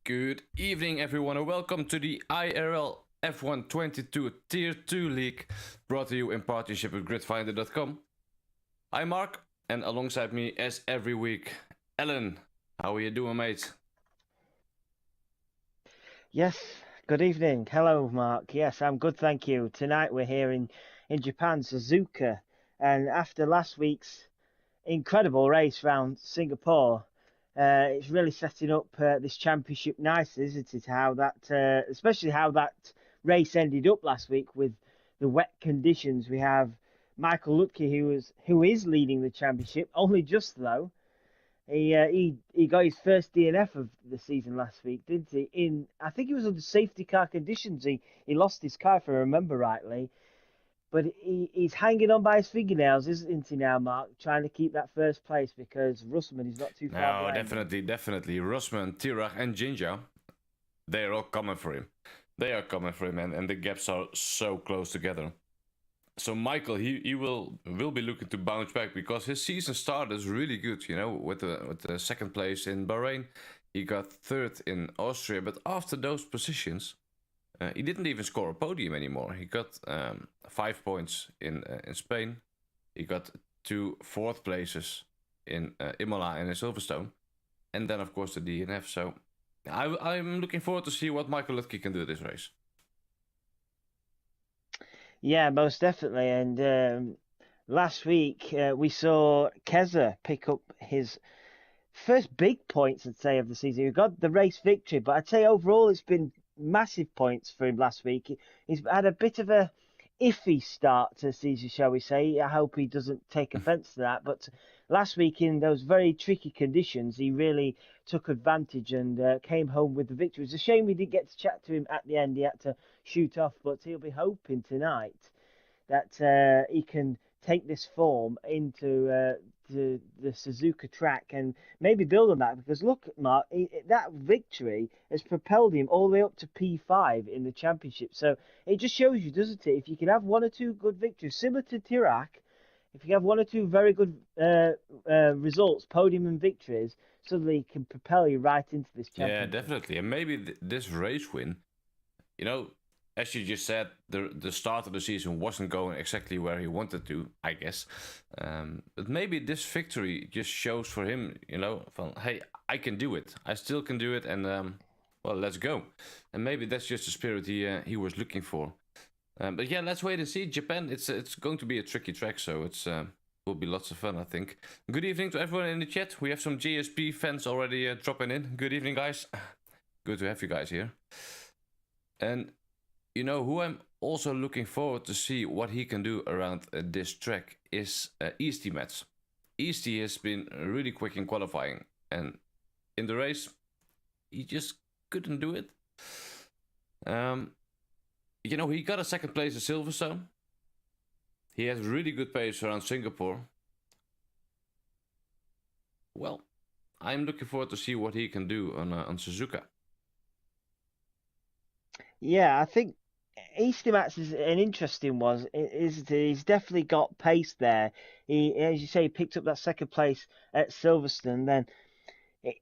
Good evening, everyone, and welcome to the IRL F1 22 Tier 2 League, brought to you in partnership with gridfinder.com. I'm Mark, and alongside me, as every week, Alan. How are you doing, mate? Yes, good evening. Hello, Mark. Yes, I'm good, thank you. Tonight we're here in Japan, Suzuka, and after last week's incredible race round Singapore, it's really setting up this championship nicely, isn't it? How that, especially how that race ended up last week with the wet conditions. We have Michael Lutke, who is leading the championship, only just though. He got his first DNF of the season last week, didn't he? I think he was under safety car conditions. He lost his car, if I remember rightly. But he's hanging on by his fingernails, isn't he now, Mark? Trying to keep that first place because Russman is not too far No, behind him. definitely. Rosman, Tirach, and Jinja, they're all coming for him. They are coming for him, and the gaps are so close together. So Michael, he will be looking to bounce back because his season started really good, you know, with the second place in Bahrain. He got third in Austria, but after those positions, he didn't even score a podium anymore. He got 5 points in Spain. He got 2 fourth places in Imola and in Silverstone, and then of course the DNF. So I'm looking forward to see what Michael Lutke can do this race. Yeah, most definitely. And last week we saw Keza pick up his first big points, I'd say, of the season. He got the race victory, but I'd say overall it's been massive points for him last week. He's had a bit of a iffy start to the season, shall we say. I hope he doesn't take offence to that. But last week, in those very tricky conditions, he really took advantage and came home with the victory. It's a shame we didn't get to chat to him at the end. He had to shoot off, but he'll be hoping tonight that he can take this form into the Suzuka track and maybe build on that. Because look, Mark, that victory has propelled him all the way up to P5 in the championship. So it just shows you, doesn't it? If you can have one or two good victories, similar to Tirac, if you have one or two very good results, podium and victories, suddenly can propel you right into this Yeah, championship. definitely, and maybe this race win, you know, as you just said, the start of the season wasn't going exactly where he wanted to, I guess. But maybe this victory just shows for him, you know, from, hey, I can do it. I still can do it, and well, let's go. And maybe that's just the spirit he was looking for. But yeah, let's wait and see. Japan, it's going to be a tricky track, so it's will be lots of fun, I think. Good evening to everyone in the chat. We have some GSP fans already dropping in. Good evening, guys. Good to have you guys here. And you know who I'm also looking forward to see what he can do around this track is Easty Mats. Easty has been really quick in qualifying, and in the race, he just couldn't do it. You know, he got a second place in Silverstone. He has really good pace around Singapore. Well, I'm looking forward to see what he can do on Suzuka. Yeah, I think Easty Mats is an interesting one, isn't he? He's definitely got pace there. He, as you say, he picked up that second place at Silverstone. Then it,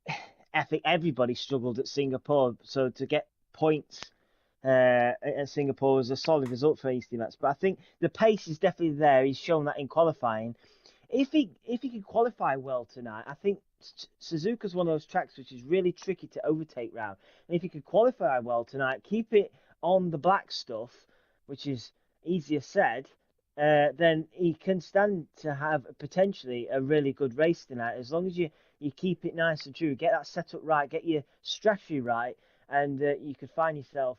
I think everybody struggled at Singapore, so to get points at Singapore was a solid result for Easty Mats. But I think the pace is definitely there. He's shown that in qualifying. If he can qualify well tonight, I think Suzuka's one of those tracks which is really tricky to overtake round. And if he can qualify well tonight, keep it on the black stuff, which is easier said, then he can stand to have potentially a really good race tonight. As long as you keep it nice and true, get that setup right, get your strategy right, and you could find yourself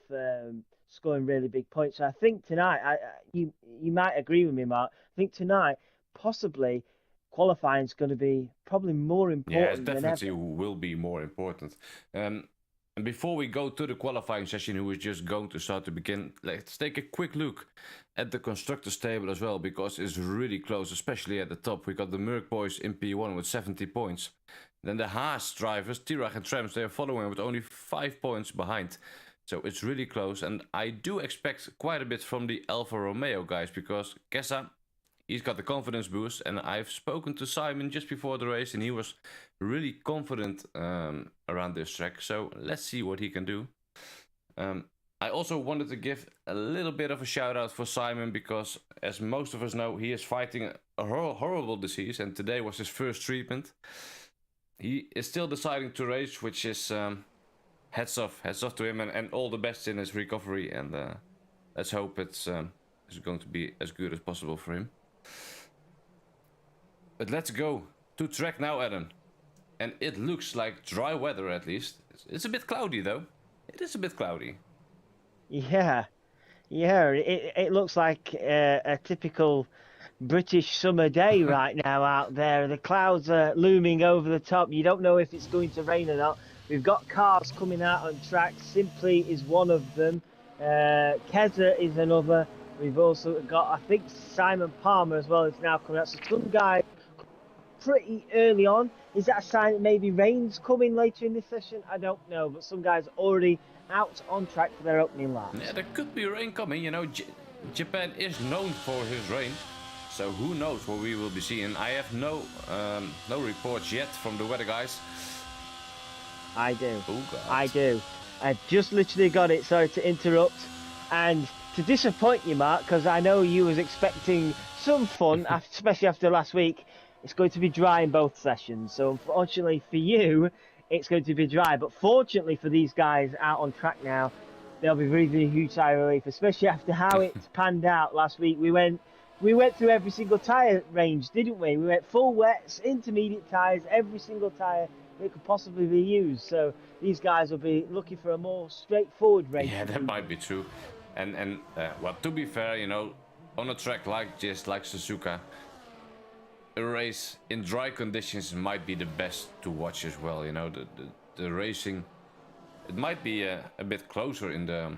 scoring really big points. So I think tonight, you might agree with me, Mark. I think tonight possibly qualifying is going to be probably more Yeah, it important than definitely ever. will be more important. And before we go to the qualifying session, who is just going to start to begin, let's take a quick look at the constructors table as well, because it's really close, especially at the top. We got the Merc boys in P1 with 70 points. Then the Haas drivers, Tirach and Trams, they are following with only 5 points behind. So it's really close, and I do expect quite a bit from the Alfa Romeo guys, because Kessa, he's got the confidence boost. And I've spoken to Simon just before the race, and he was really confident around this track. So let's see what he can do. I also wanted to give a little bit of a shout out for Simon, because as most of us know, he is fighting a horrible disease, and today was his first treatment. He is still deciding to race, which is heads off to him, and all the best in his recovery, and let's hope it's going to be as good as possible for him. But let's go to track now, Adam. And it looks like dry weather, at least. It's a bit cloudy though. It is a bit cloudy. Yeah, it looks like a typical British summer day right now out there. The clouds are looming over the top. You don't know if it's going to rain or not. We've got cars coming out on track. Simply is one of them. Keza is another. We've also got, I think, Simon Palmer as well is now coming out. So some guys pretty early on. Is that a sign that maybe rain's coming later in this session? I don't know, but some guys already out on track for their opening laps. Yeah, there could be rain coming. You know, Japan is known for his rain, so who knows what we will be seeing. I have no reports yet from the weather guys. I do. Oh God. I do. I just literally got it. Sorry to interrupt and to disappoint you, Mark, because I know you was expecting some fun, especially after last week. It's going to be dry in both sessions, so unfortunately for you, it's going to be dry. But fortunately for these guys out on track now, they'll be breathing a huge sigh of relief, especially after how it's panned out last week. We went through every single tyre range, didn't we? We went full wets, intermediate tyres, every single tyre that could possibly be used. So these guys will be looking for a more straightforward race. Yeah, that might be true. And well, to be fair, you know, on a track like Suzuka, a race in dry conditions might be the best to watch as well. You know, the racing, it might be a bit closer in the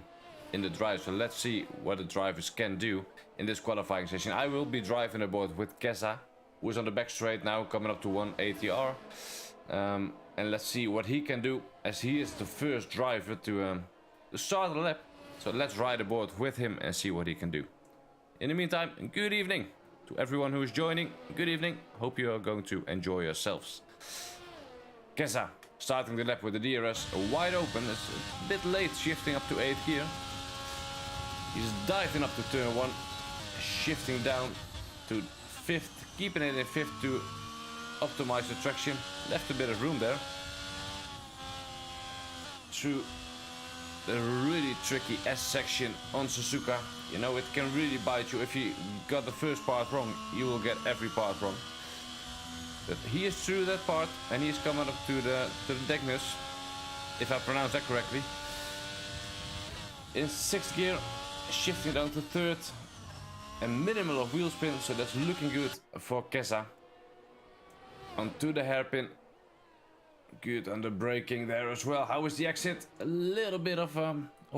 drive. So let's see what the drivers can do in this qualifying session. I will be driving aboard with Keza, who is on the back straight now, coming up to 180R. And let's see what he can do, as he is the first driver to start the lap. So let's ride aboard with him and see what he can do. In the meantime, good evening to everyone who is joining. Good evening. Hope you are going to enjoy yourselves. Keza starting the lap with the DRS wide open. It's a bit late shifting up to 8th gear. He's diving up to turn 1, shifting down to 5th, keeping it in 5th to optimize the traction. Left a bit of room there. Through the really tricky S section on Suzuka. You know, it can really bite you. If you got the first part wrong, you will get every part wrong. But he is through that part, and he is coming up to the Degnus, if I pronounce that correctly. In 6th gear, shifting down to 3rd, a minimal of wheel spin, so that's looking good for Keza. Onto the hairpin. Good on the braking there as well. How is the exit? A little bit of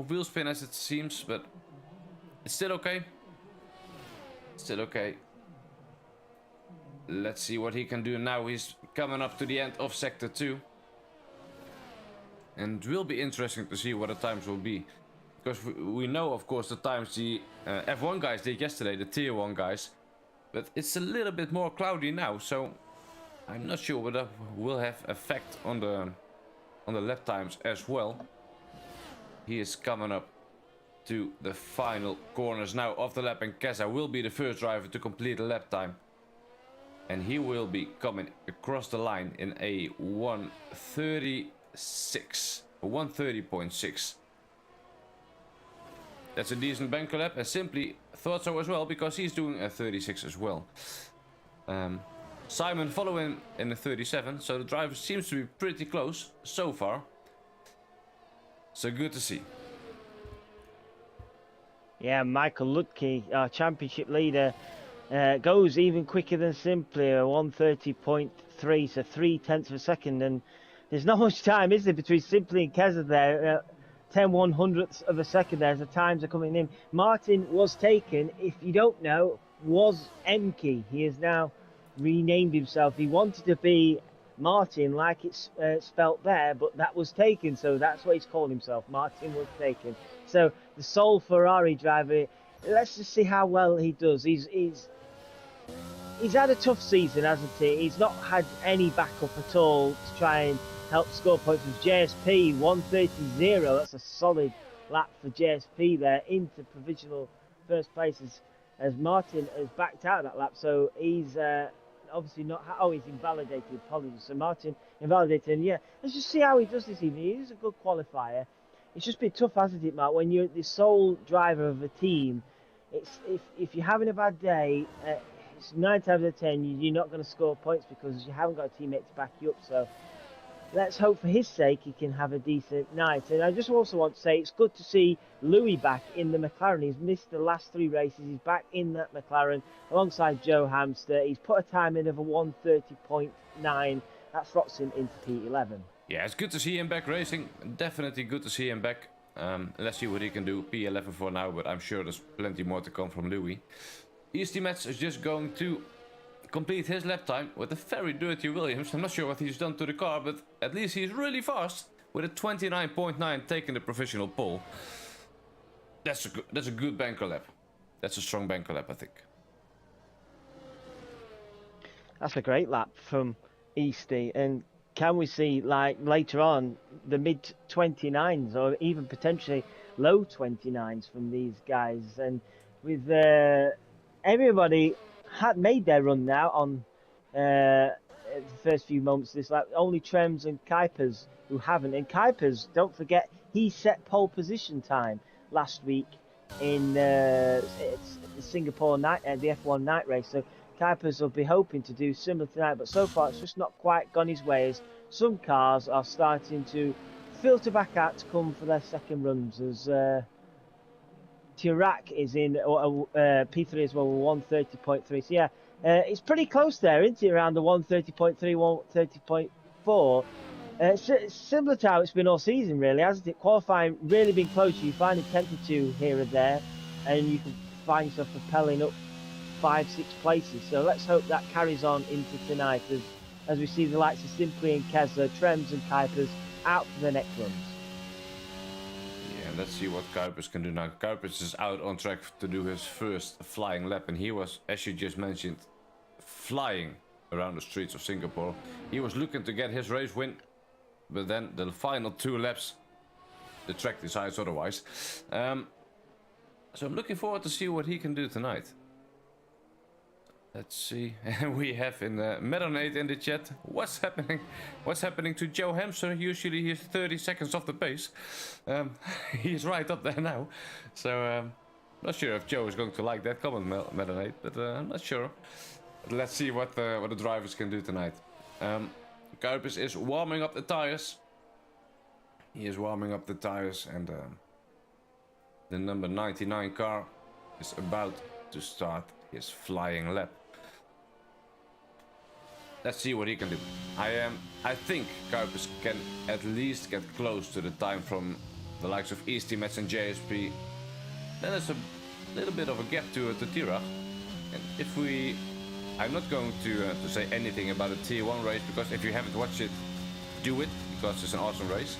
wheel spin as it seems, but it's still okay. Still okay. Let's see what he can do now. He's coming up to the end of Sector 2. And it will be interesting to see what the times will be. Because we know, of course, the times the F1 guys did yesterday, the Tier 1 guys. But it's a little bit more cloudy now, so I'm not sure whether will have effect on the lap times as well. He is coming up to the final corners now of the lap, and Keza will be the first driver to complete the lap time. And he will be coming across the line in a 130.6. That's a decent banker lap, and Simply thought so as well, because he's doing a 36 as well. Simon following in the 37, so the driver seems to be pretty close so far. So good to see. Yeah, Michael Ludke, our championship leader, goes even quicker than Simply, 130.3, so 0.3 of a second. And there's not much time, is there, between Simply and Keza there? 10/100ths of a second there as the times are coming in. Martin was taken, if you don't know, was Emke. He has now renamed himself. He wanted to be Martin like it's spelt there, but that was taken, so that's what he's called himself. Martin was taken. So the sole Ferrari driver, let's just see how well he does. He's he's had a tough season, hasn't he? He's not had any backup at all to try and help score points with JSP 130.0. That's a solid lap for JSP there into provisional first place as Martin has backed out of that lap. So he's obviously not. Oh, he's invalidated. Apologies. So Martin invalidated. And yeah, let's just see how he does this evening. He is a good qualifier. It's just been tough, hasn't it, Mark? When you're the sole driver of a team, it's if you're having a bad day, it's 9 times out of 10 you're not going to score points because you haven't got a teammate to back you up. So let's hope for his sake he can have a decent night. And I just also want to say it's good to see Louis back in the McLaren. He's missed the last 3 races. He's back in that McLaren alongside Joe Hamster. He's put a time in of a 1:30.9. That slots him into P11. Yeah, it's good to see him back racing. Definitely good to see him back. Let's see what he can do. P11 for now, but I'm sure there's plenty more to come from Louis. Easty Mets is just going to complete his lap time with a very dirty Williams. I'm not sure what he's done to the car, but at least he's really fast with a 29.9 taking the provisional pole. That's a good banker lap. That's a strong banker lap, I think. That's a great lap from Easty, and can we see like later on the mid 29s or even potentially low 29s from these guys? And with everybody had made their run now on the first few moments of this lap. Only Trems and Kuipers who haven't. And Kuipers, don't forget, he set pole position time last week in the Singapore night, the F1 night race. So Kuipers will be hoping to do similar tonight, but so far it's just not quite gone his way, as some cars are starting to filter back out to come for their second runs, as Tirac is in P3 as well, 130.3. So yeah, it's pretty close there, isn't it? Around the 130.3, 130.4. It's similar to how it's been all season, really, hasn't it? Qualifying really been close. You find it tempted to here and there, and you can find yourself propelling up 5-6 places. So let's hope that carries on into tonight as we see the likes of Simply and Kessler, Trems and Kuipers out for the next runs. Yeah, let's see what Kuipers can do now. Kuipers is out on track to do his first flying lap, and he was, as you just mentioned, flying around the streets of Singapore. He was looking to get his race win, but then the final 2 laps, the track decides otherwise. So I'm looking forward to see what he can do tonight. Let's see. We have in Medonate in the chat. What's happening? What's happening to Joe Hamster? Usually he's 30 seconds off the pace. He's right up there now. So not sure if Joe is going to like that comment, Medonate, but I'm not sure. But let's see what the drivers can do tonight. Kuipers is warming up the tires. He is warming up the tires, and the number 99 car is about to start his flying lap. Let's see what he can do. I think Kuipers can at least get close to the time from the likes of Easty Mets and JSP. Then there's a little bit of a gap to Tira. And if I'm not going to say anything about a Tier 1 race, because if you haven't watched it, do it, because it's an awesome race.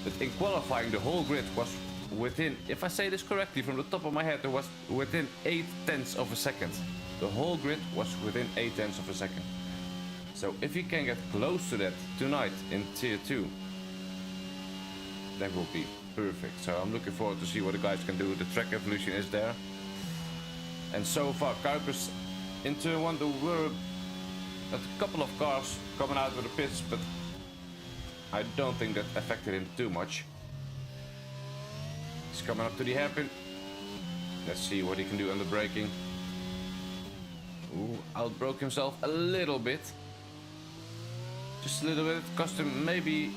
But in qualifying, the whole grid was within, if I say this correctly from the top of my head, it was within 0.8 of a second. The whole grid was within 0.8 of a second. So if you can get close to that tonight in Tier 2, that will be perfect. So I'm looking forward to see what the guys can do. The track evolution is there. And so far, Kuipers in Turn 1, there were a couple of cars coming out of the pits, but I don't think that affected him too much. He's coming up to the hairpin. Let's see what he can do on the braking. Ooh, outbroke himself a little bit. Just a little bit. Cost him maybe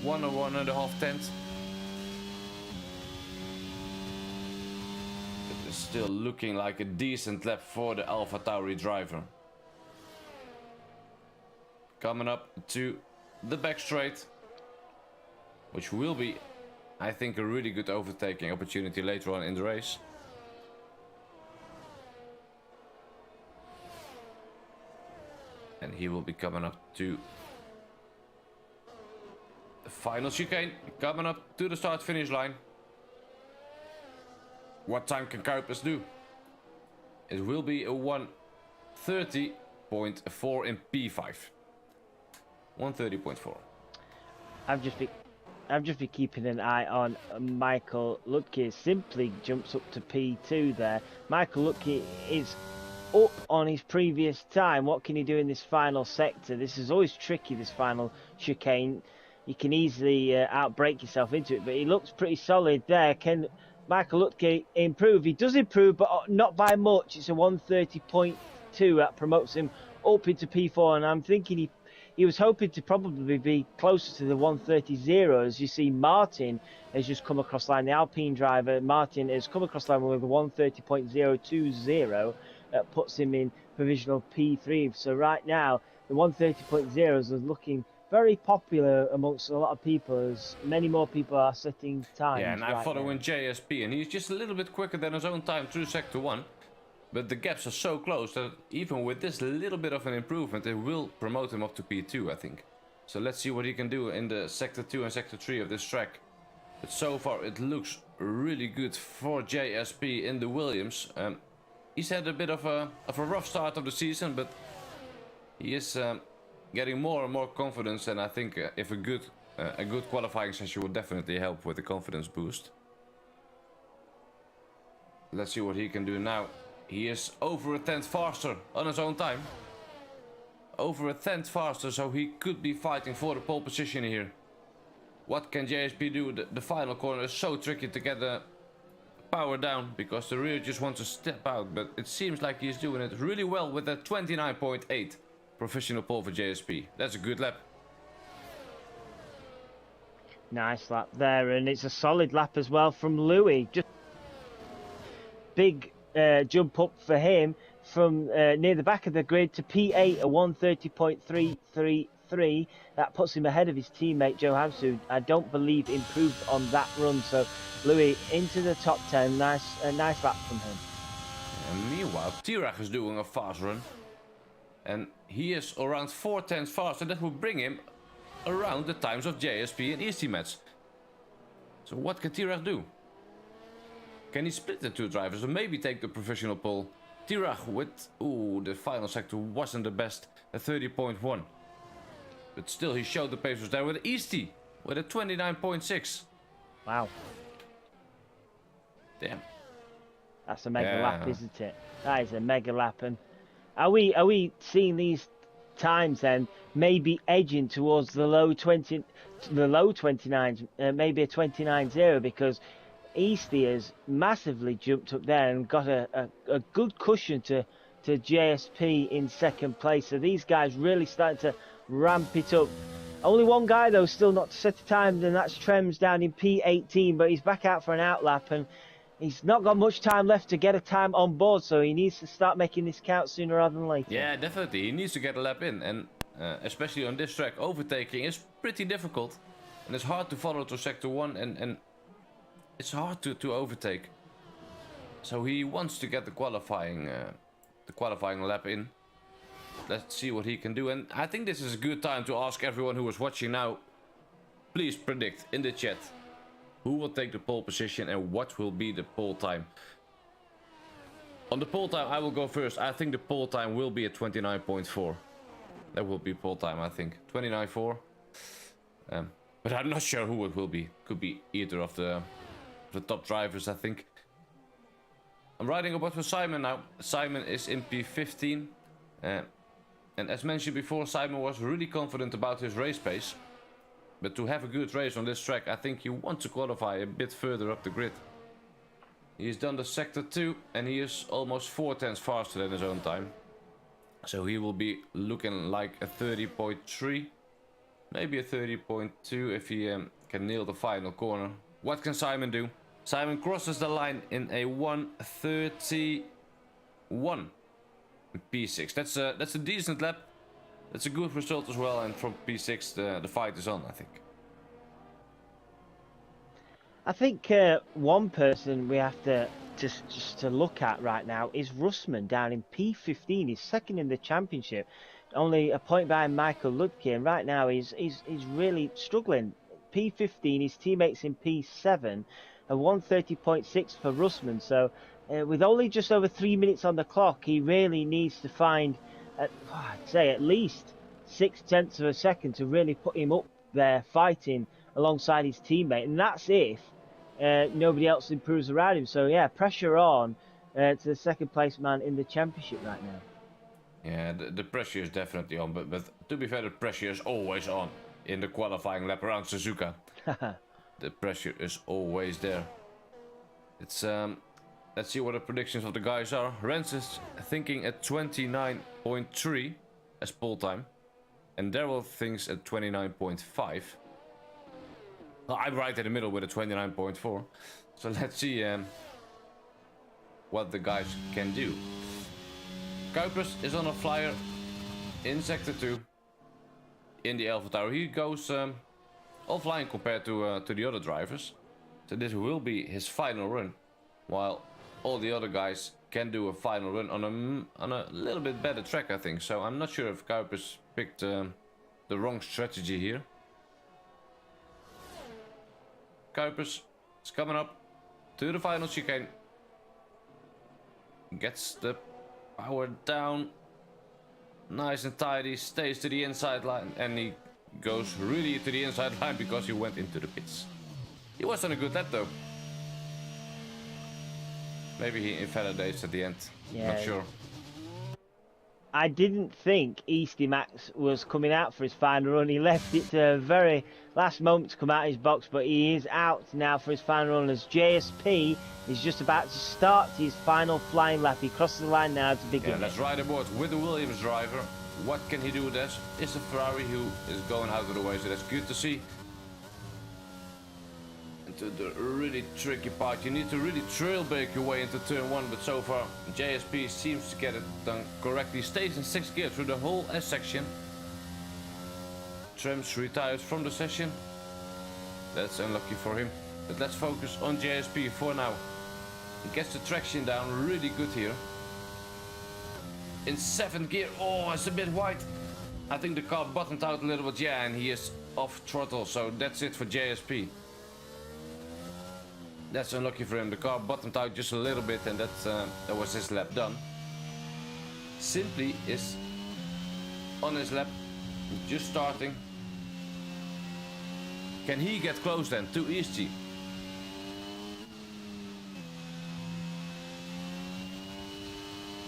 1 or 1.5 tenths. But it's still looking like a decent lap for the AlphaTauri driver. Coming up to the back straight, which will be, I think, a really good overtaking opportunity later on in the race. And he will be coming up to the final chicane, coming up to the start-finish line. What time can Kuipers do? It will be a 1 130.4 in P5. 130.4. I've just been keeping an eye on Michael Lutke. Simply jumps up to P2 there. Michael Lutke is up on his previous time. What can he do in this final sector? This is always tricky, this final chicane. You can easily outbrake yourself into it, but he looks pretty solid there. Can Michael Lutke improve? He does improve, but not by much. It's a 130.2 that promotes him up into P4, and I'm thinking he was hoping to probably be closer to the 130.0. As you see, Martin has just come across line. The Alpine driver, Martin, has come across line with a 130.020. That puts him in provisional P3. So right now, the 130.0s are looking very popular amongst a lot of people, as many more people are setting times. Yeah, and I'm following JSP, and he's just a little bit quicker than his own time through Sector 1. But the gaps are so close that even with this little bit of an improvement, it will promote him up to P2, I think. So let's see what he can do in the Sector 2 and Sector 3 of this track. But so far it looks really good for JSP in the Williams. He's had a bit of a rough start of the season, but he is getting more and more confidence, and I think if a good qualifying session would definitely help with the confidence boost. Let's see what he can do now. He is over a tenth faster on his own time. Over a tenth faster, so he could be fighting for the pole position here. What can JSP do? The final corner is so tricky to get the power down, because the rear just wants to step out, but it seems like he's doing it really well with a 29.8 professional pole for JSP. That's a good lap. Nice lap there, and it's a solid lap as well from Louis. Just big jump up for him from near the back of the grid to P8, a 130.333. That puts him ahead of his teammate Joe Hamsu. I don't believe improved on that run. So Louis into the top 10. A nice lap from him. And meanwhile, Tirach is doing a fast run, and he is around 4 tenths faster. That will bring him around the times of JSP and his teammates. So what can Tirach do? Can he split the two drivers or maybe take the professional pole? Tirach with, the final sector wasn't the best, a 30.1. But still, he showed the pace was there with Easty with a 29.6. Wow. Damn. That's a mega lap, isn't it? That is a mega lap. And are we seeing these times then maybe edging towards the low 29s, maybe a 29.0, because Easty has massively jumped up there and got a good cushion to JSP in second place. So these guys really starting to ramp it up. Only one guy though still not to set a time, and that's Trems down in P18, but he's back out for an outlap, and he's not got much time left to get a time on board, so he needs to start making this count sooner rather than later. Yeah, definitely. He needs to get a lap in, and especially on this track, overtaking is pretty difficult, and it's hard to follow to sector 1, and it's hard to overtake. So he wants to get the qualifying lap in. Let's see what he can do, and I think this is a good time to ask everyone who is watching now, please predict in the chat who will take the pole position and what will be the pole time. On the pole time, I will go first. I think the pole time will be at 29.4. That will be pole time, I think. 29.4. But I'm not sure who it will be. Could be either of the top drivers, I think. I'm riding about with Simon now. Simon is in P15. And as mentioned before, Simon was really confident about his race pace. But to have a good race on this track, I think you want to qualify a bit further up the grid. He's done the sector 2 and he is almost 4 tenths faster than his own time. So he will be looking like a 30.3, maybe a 30.2 if he can nail the final corner. What can Simon do? Simon crosses the line in a 1:31 P6. That's a decent lap. That's a good result as well, and from P6 the fight is on, I think. I think one person we have to just to look at right now is Russman down in P15. He's second in the championship, only a point behind Michael Ludke, and right now he's really struggling. P15, his teammates in P7, a 130.6 for Russman. So with only just over 3 minutes on the clock, he really needs to find, I'd say, at least 0.6 of a second to really put him up there fighting alongside his teammate, and that's if nobody else improves around him. So yeah, pressure on to the second place man in the championship right now. Yeah, the pressure is definitely on, but to be fair, the pressure is always on in the qualifying lap around Suzuka. The pressure is always there. It's let's see what the predictions of the guys are. Rens is thinking at 29.3 as pole time, and Daryl thinks at 29.5. Well, I'm right in the middle with a 29.4. So let's see what the guys can do. Kuipers is on a flyer in Sector 2 in the Alpha Tower. He goes offline compared to the other drivers. So this will be his final run, while all the other guys can do a final run on a little bit better track, I think. So I'm not sure if Kuipers picked the wrong strategy here. Kuipers is coming up to the final chicane. Gets the power down. Nice and tidy. Stays to the inside line. And he goes really to the inside line because he went into the pits. He was on a good lap though. Maybe he invalidates at the end. Yeah. Not sure. I didn't think Easty Max was coming out for his final run. He left it to the very last moment to come out of his box, but he is out now for his final run as JSP is just about to start his final flying lap. He crosses the line now to begin. Yeah, let's ride aboard with the Williams driver. What can he do with this? It's a Ferrari who is going out of the way, so that's good to see. To the really tricky part, you need to really trail brake your way into turn 1, but so far JSP seems to get it done correctly. Stays in 6th gear through the whole S section. Trems retires from the session. That's unlucky for him, but let's focus on JSP for now. He gets the traction down really good here. In 7th gear, oh, it's a bit wide. I think the car bottomed out a little bit, yeah, and he is off throttle, so that's it for JSP. That's unlucky for him. The car bottomed out just a little bit, and that was his lap done. Simply is on his lap, just starting. Can he get close then to Easty?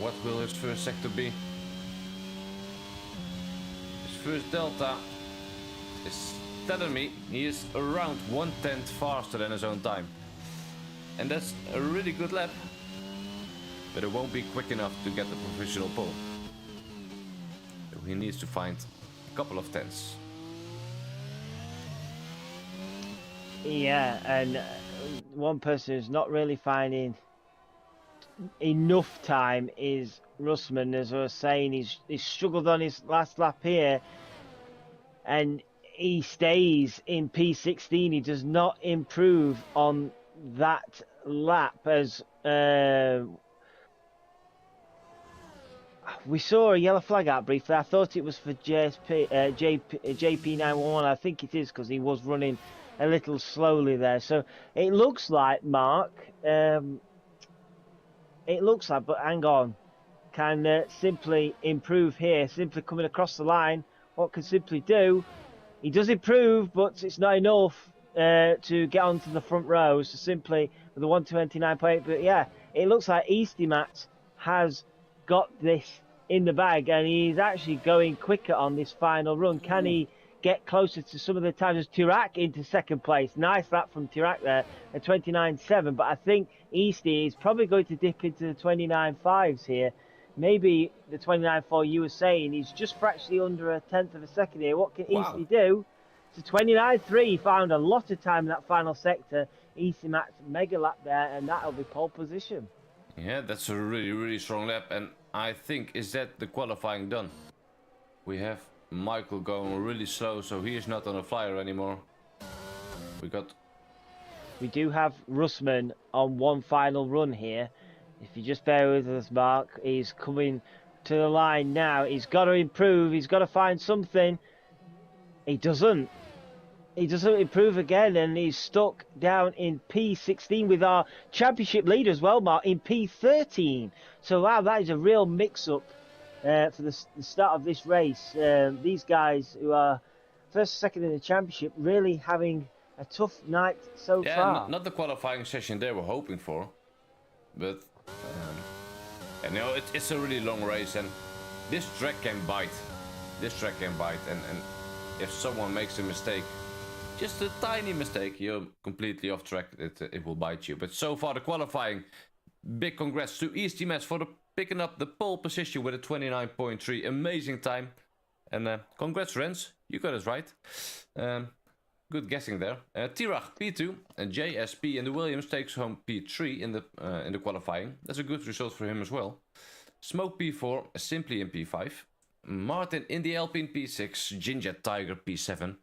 What will his first sector be? His first delta is telling me he is around 1/10 faster than his own time. And that's a really good lap, but it won't be quick enough to get the provisional pole. So he needs to find a couple of tenths. Yeah, and one person who's not really finding enough time is Russman. As I was saying, he's struggled on his last lap here, and he stays in P16. He does not improve on that lap as we saw a yellow flag out briefly. I thought it was for JP911. I think it is because he was running a little slowly there. So it looks like Mark. It looks like, but hang on, can simply improve here. Simply coming across the line. What can simply do? He does improve, but it's not enough to get onto the front row. So simply with a 129.8. But yeah, it looks like Easty Max has got this in the bag, and he's actually going quicker on this final run. Can he get closer to some of the times as Turak into second place? Nice lap from Turak there at 29.7. But I think Easty is probably going to dip into the 29.5s here. Maybe the 29.4 you were saying. He's just fractionally under a tenth of a second here. What can Easty do? To 29.3, he found a lot of time in that final sector. Easty Max mega lap there, and that'll be pole position. Yeah, that's a really, really strong lap. And I think, is that the qualifying done? We have Michael going really slow, so he is not on a flyer anymore. We do have Russman on one final run here. If you just bear with us, Mark, he's coming to the line now. He's got to improve. He's got to find something. He doesn't. he doesn't improve again, and he's stuck down in P16 with our championship leader as well, Mark, in P13. So wow, that is a real mix-up for the start of this race. These guys who are first, second in the championship, really having a tough night so far. Yeah, not the qualifying session they were hoping for, but and you know it's a really long race, and this track can bite. This track can bite, and if someone makes a mistake, just a tiny mistake, you're completely off track. It will bite you. But so far the qualifying, big congrats to East Team for picking up the pole position with a 29.3, amazing time, and congrats Rens, you got us right. Good guessing there. Tirach P2 and JSP in the Williams takes home P3 in the qualifying. That's a good result for him as well. Smoke P4, Simply in P5. Martin in the Alpine P6, Ginger Tiger P7,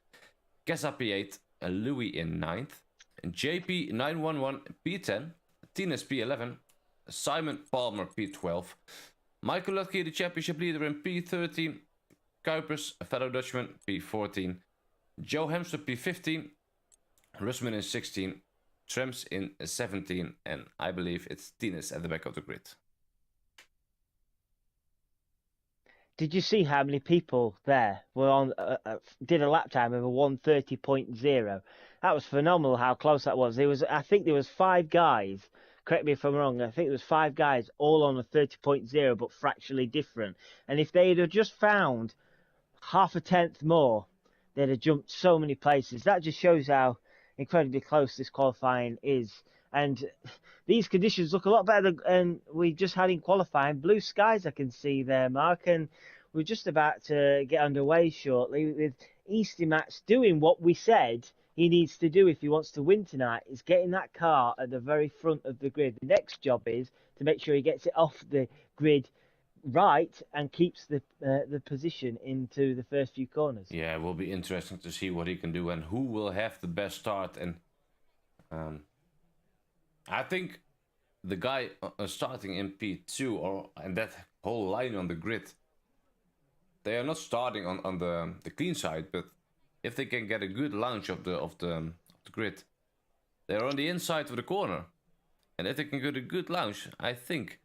Kessa P8, Louis in 9th, JP 911 P10, Tines P11, Simon Palmer P12, Michael Lutke, the championship leader, in P13, Kuipers, a fellow Dutchman, P14, Joe Hamster P15, Rusman in 16, Trems in 17, and I believe it's Tines at the back of the grid. Did you see how many people there were on did a lap time of a 1:30.0? That was phenomenal how close that was. I think there was 5 guys, correct me if I'm wrong, I think there was 5 guys all on a 30.0 but fractionally different. And if they'd have just found half a tenth more, they'd have jumped so many places. That just shows how incredibly close this qualifying is. And these conditions look a lot better than we just had in qualifying. Blue skies I can see there, Mark, and we're just about to get underway shortly with Easty Max doing what we said he needs to do if he wants to win tonight, is getting that car at the very front of the grid. The next job is to make sure he gets it off the grid right and keeps the position into the first few corners. Yeah, it will be interesting to see what he can do and who will have the best start. And I think the guy starting in P2 and that whole line on the grid, they are not starting on the clean side, but if they can get a good launch of the grid, they're on the inside of the corner, and if they can get a good launch, I think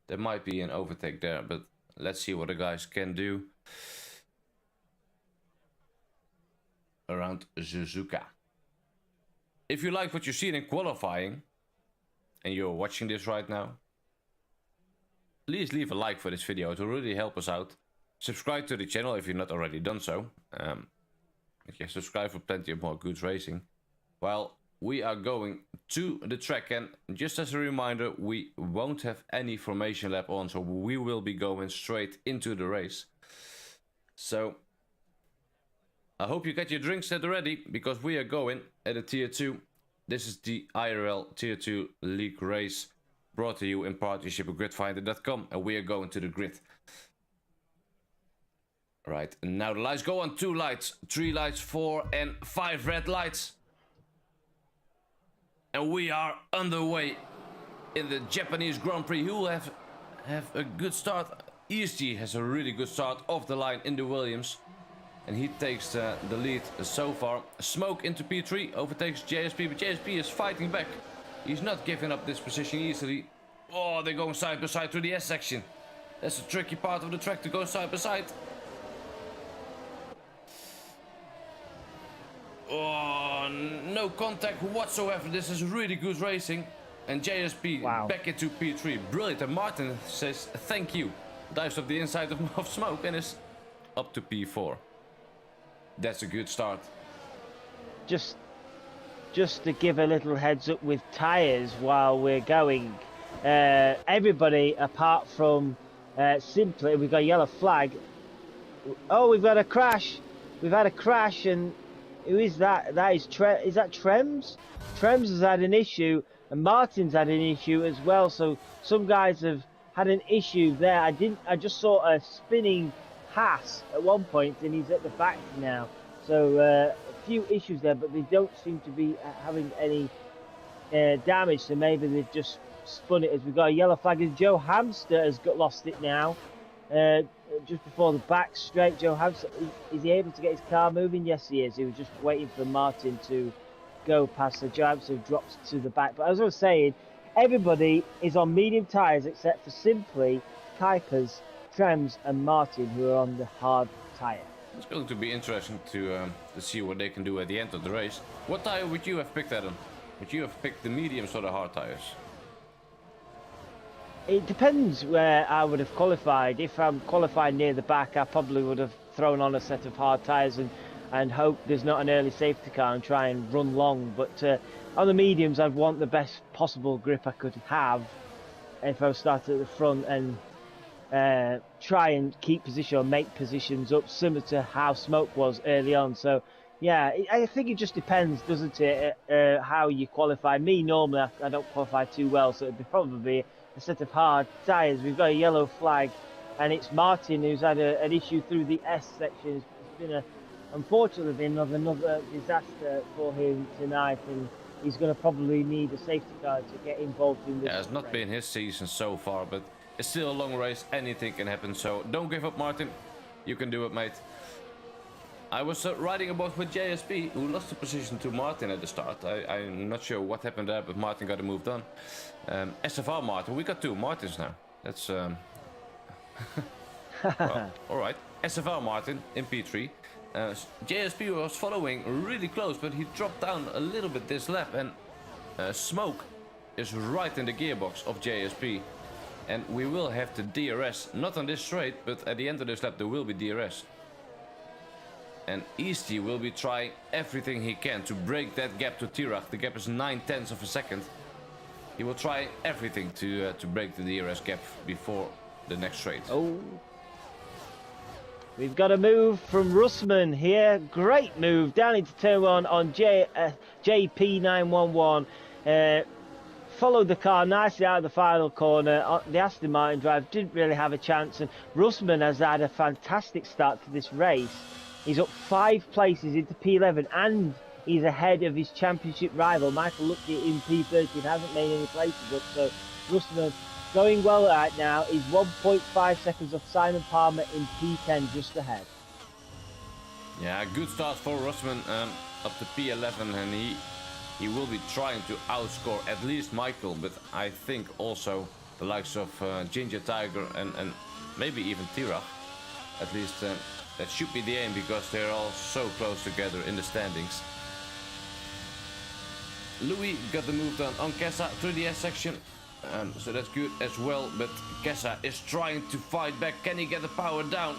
there might be an overtake there. But let's see what the guys can do around Suzuka. If you like what you see in qualifying and you're watching this right now, please leave a like for this video. It will really help us out. Subscribe to the channel if you're not already done so. Yeah, subscribe for plenty of more good racing. Well, we are going to the track, and just as a reminder, we won't have any formation lap on, so we will be going straight into the race. So I hope you got your drinks set ready, because we are going at a tier 2. This is the IRL tier 2 league race, brought to you in partnership with gridfinder.com, and we are going to the grid. Right, and now the lights go on. 2 lights, 3 lights, 4 and 5 red lights. And we are underway in the Japanese Grand Prix. Who will have a good start. Easty has a really good start off the line in the Williams, and he takes the lead so far. Smoke into P3, overtakes JSP, but JSP is fighting back. He's not giving up this position easily. Oh, they're going side by side through the S section. That's a tricky part of the track, to go side by side. Oh, no contact whatsoever. This is really good racing. And JSP back into P3. Brilliant. And Martin says thank you. Dives up the inside of Smoke and is up to P4. That's a good start. Just to give a little heads up with tyres while we're going. Everybody apart from Simply, we've got a yellow flag. Oh, we've got a crash. We've had a crash, and who is that? Is that Trems? Trems has had an issue, and Martin's had an issue as well. So some guys have had an issue there. I just saw a spinning Haas at one point, and he's at the back now. So a few issues there, but they don't seem to be having any damage. So maybe they've just spun it. As we've got a yellow flag, as Joe Hamster has lost it now. just before the back straight. Joe Hamster, is he able to get his car moving? Yes, he is. He was just waiting for Martin to go past, so Joe Hamster drops to the back. But as I was saying, everybody is on medium tyres except for simply Kuipers, Trems and Martin, who are on the hard tyre. It's going to be interesting to see what they can do at the end of the race. What tyre would you have picked, Adam? Would you have picked the mediums or the hard tyres? It depends where I would have qualified. If I'm qualified near the back, I probably would have thrown on a set of hard tyres and hope there's not an early safety car and try and run long. But on the mediums, I'd want the best possible grip I could have if I was starting at the front and try and keep position or make positions up, similar to how Smoke was early on. So yeah, I think it just depends, doesn't it, how you qualify. Me, normally I don't qualify too well, so it'd be probably a set of hard tyres. We've got a yellow flag, and it's Martin who's had an issue through the S section. It's been unfortunately been another disaster for him tonight, and he's going to probably need a safety car to get involved in this. Yeah, it's not been his season so far, but it's still a long race. Anything can happen, so don't give up, Martin. You can do it, mate. I was riding about with JSP, who lost the position to Martin at the start. I'm not sure what happened there, but Martin got it moved on. SFR Martin, we got two Martins now. That's well, all right. SFR Martin in P3. JSP was following really close, but he dropped down a little bit this lap, and Smoke is right in the gearbox of JSP. And we will have the DRS, not on this straight, but at the end of this lap there will be DRS. And Easty will be trying everything he can to break that gap to Tirach. The gap is 9/10 of a second. He will try everything to break the DRS gap before the next straight. Oh, we've got a move from Russman here. Great move down into turn one on JP911. Followed the car nicely out of the final corner. The Aston Martin drive didn't really have a chance, and Russman has had a fantastic start to this race. He's up 5 places into P11, and he's ahead of his championship rival Michael Luckey in P13. Hasn't made any places up, so Russman going well right now. He's 1.5 seconds off Simon Palmer in P10, just ahead. Yeah, good start for Russman up to P11, and he will be trying to outscore at least Michael, but I think also the likes of Ginger Tiger and maybe even Tirach. At least that should be the aim, because they're all so close together in the standings. Louis got the move done on Kessa through the S section, so that's good as well, but Kessa is trying to fight back. Can he get the power down?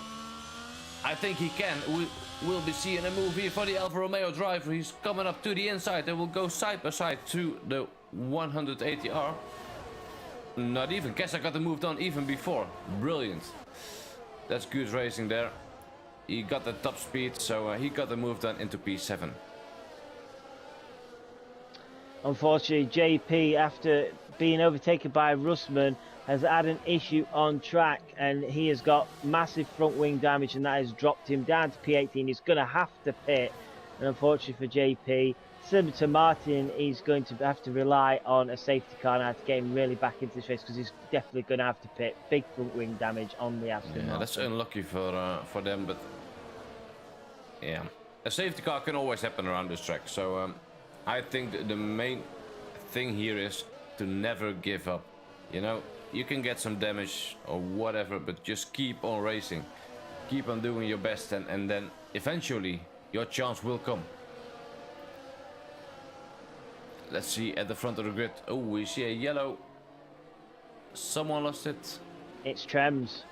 I think he can. We'll be seeing a move here for the Alfa Romeo driver. He's coming up to the inside. They will go side by side to the 180R. Not even. Kessa got the move done even before. Brilliant. That's good racing there. He got the top speed, so he got the move done into P7. Unfortunately, JP, after being overtaken by Russman, has had an issue on track, and he has got massive front wing damage, and that has dropped him down to P18. He's going to have to pit, and unfortunately for JP, similar to Martin, he's going to have to rely on a safety car now to get him really back into this race, because he's definitely going to have to pit. Big front wing damage on the Aston Martin. That's unlucky for them, but yeah, a safety car can always happen around this track. So I think the main thing here is to never give up. You know, you can get some damage or whatever, but just keep on racing, keep on doing your best, and then eventually your chance will come. Let's see at the front of the grid. Oh, we see a yellow. Someone lost it. It's Trems.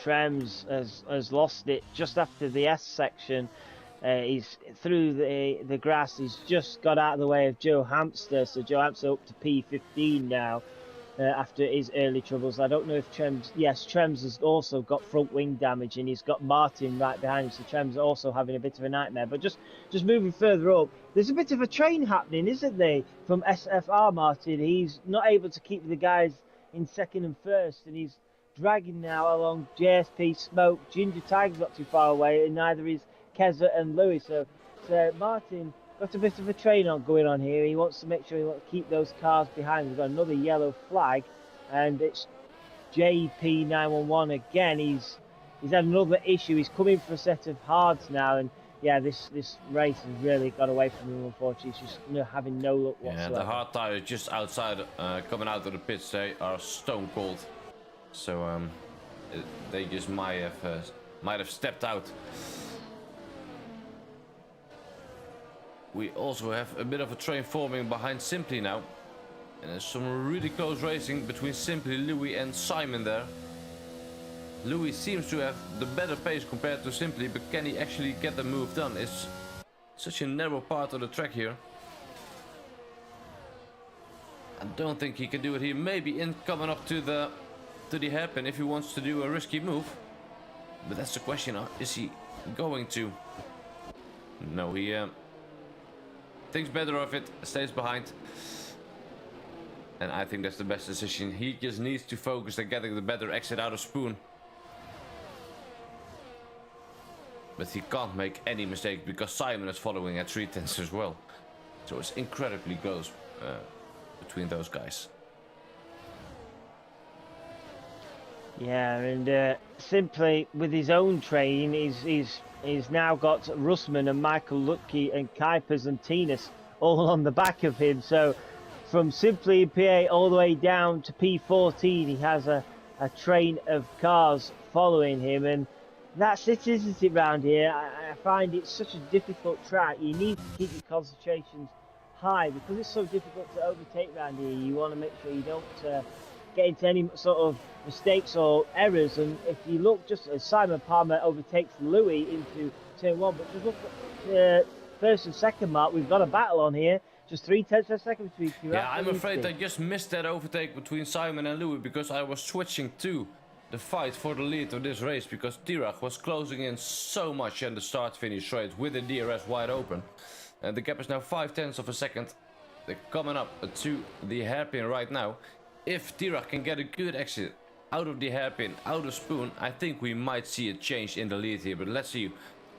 Trems has lost it just after the S section. He's through the grass. He's just got out of the way of Joe Hamster. So Joe Hamster up to P15 now after his early troubles. I don't know if Trems... Yes, Trems has also got front wing damage, and he's got Martin right behind him. So Trems also having a bit of a nightmare. But just moving further up, there's a bit of a train happening, isn't there, from SFR Martin. He's not able to keep the guys in second and first, and he's dragging now along JSP, Smoke. Ginger Tiger's not too far away, and neither is Keza and Louis. So Martin got a bit of a train going on here. He wants to make sure he wants to keep those cars behind. We've got another yellow flag, and it's JP911 again. He's he's had another issue. He's coming for a set of hards now, and yeah, this race has really got away from him. Unfortunately, he's just having no luck whatsoever. Yeah, the hard tires just outside, coming out of the pits, they are stone cold. So they just might have stepped out. We also have a bit of a train forming behind Simply now. And there's some really close racing between Simply, Louis and Simon there. Louis seems to have the better pace compared to Simply, but can he actually get the move done? It's such a narrow part of the track here. I don't think he can do it here. Maybe in coming up to the hairpin if he wants to do a risky move. But that's the question, is he going to? No, he thinks better of it, stays behind. And I think that's the best decision. He just needs to focus on getting the better exit out of Spoon. But he can't make any mistake because Simon is following at 3/10 as well. So it's incredibly close between those guys. Yeah, and Simply with his own train, he's now got Russman and Michael Lucky and Kuipers and Tinas all on the back of him. So from Simply in P8 all the way down to P14, he has a train of cars following him, and that's it, isn't it, round here? I find it such a difficult track. You need to keep your concentrations high because it's so difficult to overtake round here. You want to make sure you don't get into any sort of mistakes or errors. And if you look, just as Simon Palmer overtakes Louis into turn 1, but just look at the first and second mark, we've got a battle on here. Just 3/10 of a second between you. Yeah, I'm afraid I just missed that overtake between Simon and Louis because I was switching to the fight for the lead of this race because Tirach was closing in so much in the start-finish race with the DRS wide open. And the gap is now 0.5 of a second. They're coming up to the hairpin right now. If Tirach can get a good exit out of the hairpin, out of Spoon, I think we might see a change in the lead here. But let's see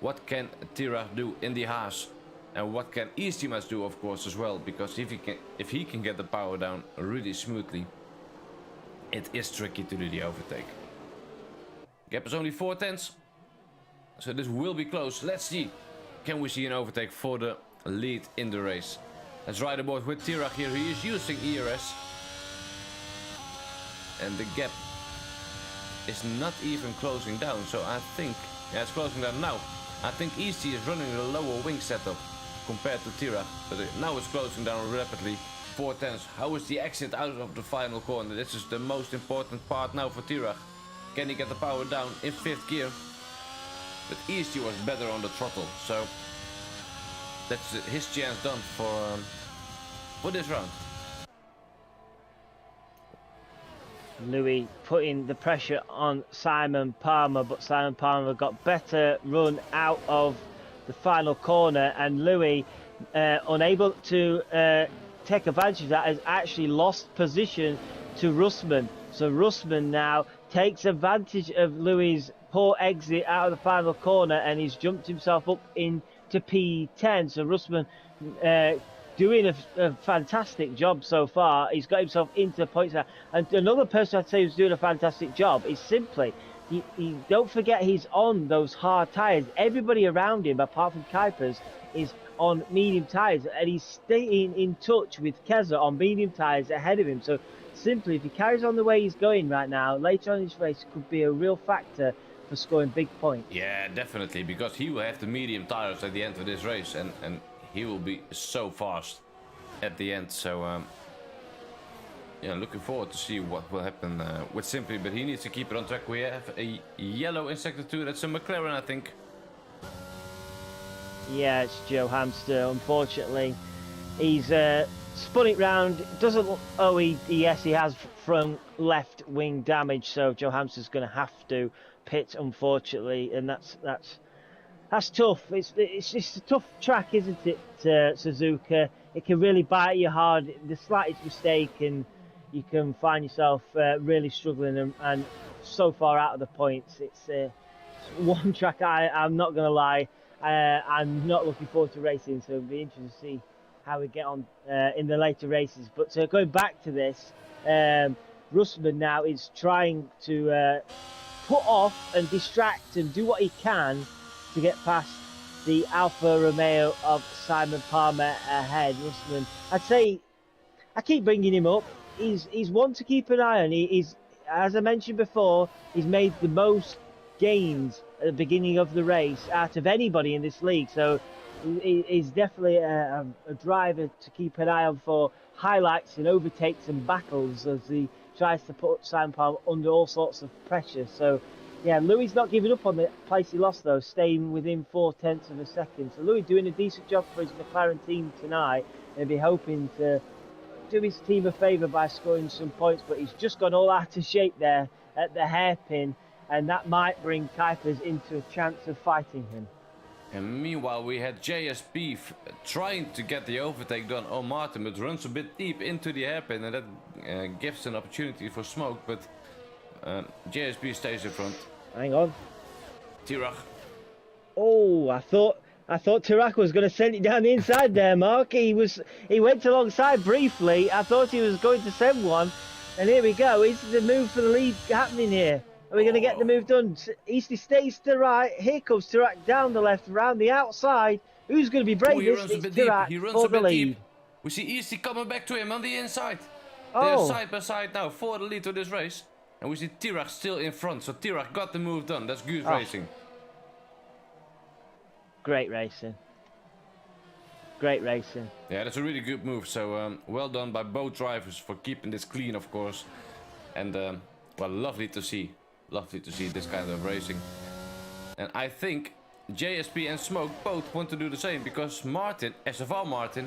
what can Tirach do in the Haas. And what can Eastimas do, of course, as well. Because if he can get the power down really smoothly, it is tricky to do the overtake. Gap is only 0.4, so this will be close. Let's see, can we see an overtake for the lead in the race? Let's ride aboard with Tirach here. He is using ERS, and the gap is not even closing down. So I think, yeah, it's closing down now. I think Easty is running a lower wing setup compared to Tirach, but now it's closing down rapidly. 0.4. How is the exit out of the final corner? This is the most important part now for Tirach. Can he get the power down in 5th gear? But Easty was better on the throttle, so that's his chance done for this round. Louis putting the pressure on Simon Palmer, but Simon Palmer got better run out of the final corner, and Louis, unable to take advantage of that, has actually lost position to Russman. So Russman now takes advantage of Louis' poor exit out of the final corner, and he's jumped himself up into P10. So Russman doing a fantastic job so far. He's got himself into the points now. And another person I'd say who's doing a fantastic job is Simply. He don't forget he's on those hard tyres. Everybody around him, apart from Kuipers, is on medium tyres, and he's staying in touch with Keza on medium tyres ahead of him. So Simply, if he carries on the way he's going right now, later on in this race could be a real factor for scoring big points. Yeah, definitely, because he will have the medium tires at the end of this race, and he will be so fast at the end. So yeah, looking forward to see what will happen with Simply, but he needs to keep it on track. We have a yellow in sector 2. That's a McLaren, I think. Yeah, it's Joe Hamster. Unfortunately, he's spun it round. Doesn't look. Oh, yes, he has front left wing damage. So Joe Hamster's going to have to pit, unfortunately, and that's tough. It's just a tough track, isn't it, Suzuka? It can really bite you hard. The slightest mistake, and you can find yourself really struggling and so far out of the points. It's one track I'm not going to lie, I'm not looking forward to racing, so it'll be interesting to see how we get on in the later races. But going back to this, Russman now is trying to put off and distract and do what he can to get past the Alfa Romeo of Simon Palmer ahead. Russellman, I'd say, I keep bringing him up. He's one to keep an eye on. He's, as I mentioned before, he's made the most gains at the beginning of the race out of anybody in this league. So he's definitely a driver to keep an eye on for highlights and overtakes and battles as he tries to put Simon Palmer under all sorts of pressure. So yeah, Louis not giving up on the place he lost though, staying within 0.4 of a second. So Louis doing a decent job for his McLaren team tonight, and be hoping to do his team a favour by scoring some points, but he's just gone all out of shape there at the hairpin, and that might bring Kuipers into a chance of fighting him. And meanwhile, we had JSP trying to get the overtake done on Martin, but runs a bit deep into the hairpin, and that gives an opportunity for Smoke, but JSP stays in front. Hang on. Tirach. Oh, I thought Tirach was going to send it down the inside there, Mark. He went alongside briefly. I thought he was going to send one, and here we go. Is the move for the lead happening here? Are we going to get the move done? Easty stays to the right. Here comes Tirach down the left, around the outside. Who's going to be bravest? He runs a bit deep. He runs for a bit the lead. deep. We see Easty coming back to him on the inside. Oh. They're side by side now for the lead to this race. And we see Tirach still in front. So Tirach got the move done. That's good racing. Great racing. Great racing. Yeah, that's a really good move. So well done by both drivers for keeping this clean, of course. And well, lovely to see. Lovely to see this kind of racing. And I think JSP and Smoke both want to do the same, because Martin, SFR Martin,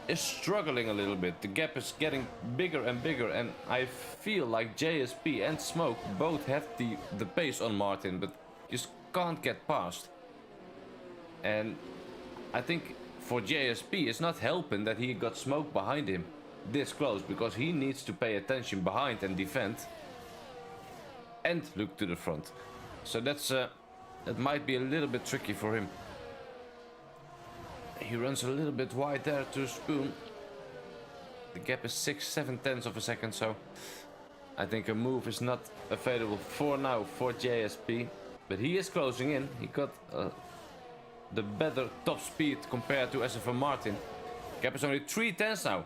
is struggling a little bit. The gap is getting bigger and bigger, and I feel like JSP and Smoke both have the pace on Martin, but just can't get past. And I think for JSP it's not helping that he got Smoke behind him this close, because he needs to pay attention behind and defend and look to the front. So that's that might be a little bit tricky for him. He runs a little bit wide there to Spoon. The gap is 6/7 of a second, so I think a move is not available for now for JSP. But he is closing in. He got the better top speed compared to SFR Martin. Gap is only 3/10 now.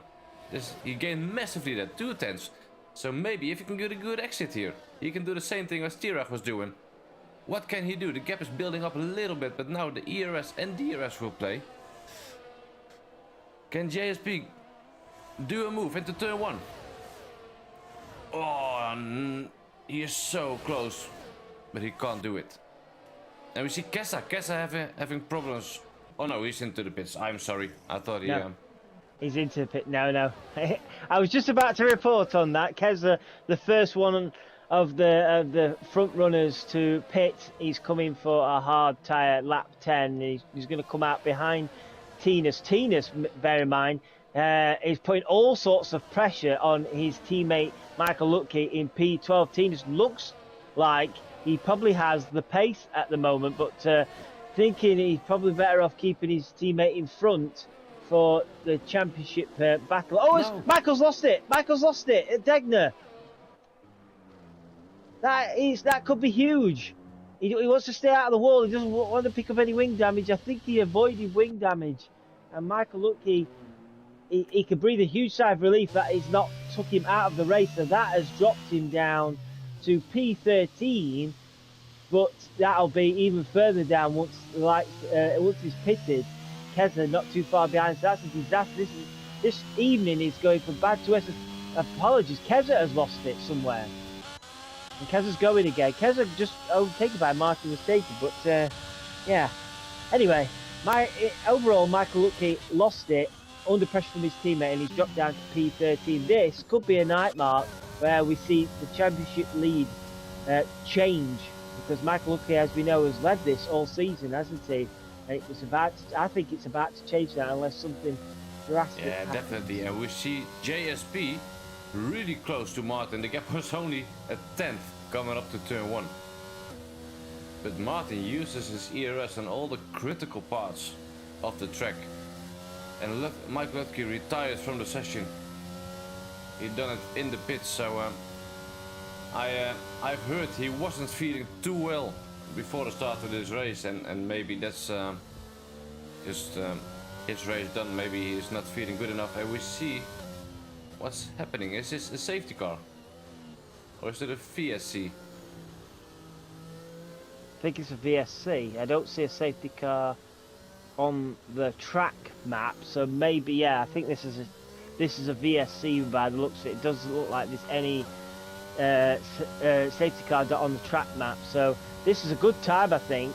He gained massively there, 2/10. So maybe if he can get a good exit here, he can do the same thing as Tirach was doing. What can he do? The gap is building up a little bit, but now the ERS and DRS will play. Can JSP do a move into turn 1? Oh, he is so close, but he can't do it. And we see Kessa having problems. Oh no, he's into the pits. I'm sorry. I thought he... No. He's into the pit. No. I was just about to report on that. Keza, the first one of the front runners to pit. He's coming for a hard tyre, lap 10. He's going to come out behind Tinas. Tinas, bear in mind, is putting all sorts of pressure on his teammate Michael Lutke in P12. Tinas looks like he probably has the pace at the moment, but thinking he's probably better off keeping his teammate in front for the championship battle. Oh, no. Michael's lost it. Michael's lost it at Degner. That could be huge. He wants to stay out of the wall. He doesn't want to pick up any wing damage. I think he avoided wing damage. And Michael Lutke, he could breathe a huge sigh of relief that he's not took him out of the race. So that has dropped him down to P13. But that'll be even further down once he's pitted. Keza not too far behind, so that's a disaster. This evening is going from bad to worse. Apologies, Keza has lost it somewhere. And Keza's going again. Keza just overtaken by Martin mistaken, but yeah. Anyway, overall Michael Lutke lost it under pressure from his teammate, and he's dropped down to P13. This could be a night, Mark, where we see the championship lead change, because Michael Lutke, as we know, has led this all season, hasn't he? And I think it's about to change now, unless something drastic happens. Definitely. And we see JSP really close to Martin. The gap was only a 10th coming up to turn 1. But Martin uses his ERS on all the critical parts of the track. And Michael Lutke retires from the session. He done it in the pits, so I've heard he wasn't feeling too well before the start of this race, and maybe that's just his race done. Maybe he's not feeling good enough, and we see what's happening. Is this a safety car or is it a VSC? I think it's a VSC. I don't see a safety car on the track map, so maybe, yeah, I think this is a VSC by the looks of it. It doesn't look like there's any safety car on the track map, so this is a good time, I think,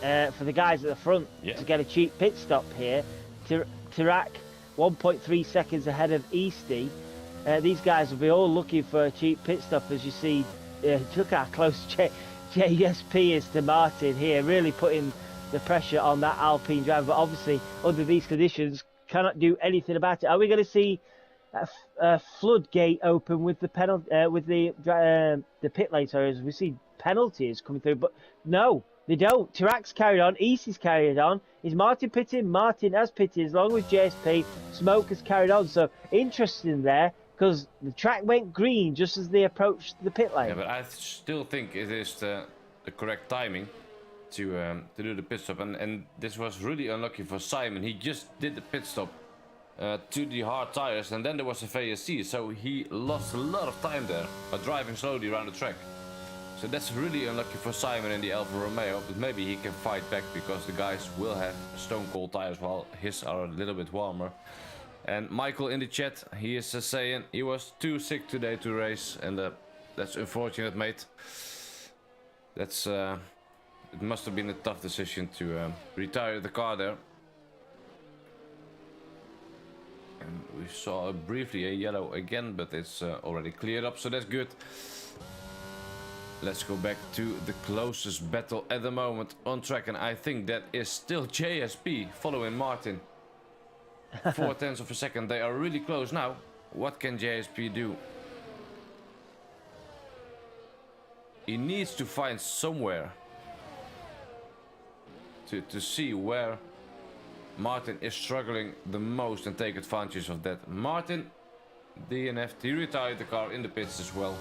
for the guys at the front to get a cheap pit stop here. Tirac 1.3 seconds ahead of Easty. These guys will be all looking for a cheap pit stop, as you see. Look how close JSP is to Martin here, really putting the pressure on that Alpine driver, but obviously under these conditions cannot do anything about it. Are we going to see a floodgate open with the penalty, with the pit lane? Sorry, as we see penalties coming through, but no, they don't. Tirac's carried on, Easy's carried on. Is Martin pitting? Martin has pitted, as long as JSP. Smoke has carried on. So interesting there, because the track went green just as they approached the pit lane. Yeah, but I still think it is the correct timing to do the pit stop, and this was really unlucky for Simon. He just did the pit stop to the hard tires, and then there was a VSC, so he lost a lot of time there by driving slowly around the track. So that's really unlucky for Simon in the Alfa Romeo, but maybe he can fight back because the guys will have stone cold tires while his are a little bit warmer. And Michael in the chat, he is saying he was too sick today to race, and that's unfortunate, mate. That's it must have been a tough decision to retire the car there. And we saw briefly a yellow again, but it's already cleared up, so that's good. Let's go back to the closest battle at the moment on track, and I think that is still JSP following Martin. 0.4 of a second, they are really close now. What can JSP do? He needs to find somewhere to see where Martin is struggling the most and take advantage of that. Martin DNF'd, he retired the car in the pits as well.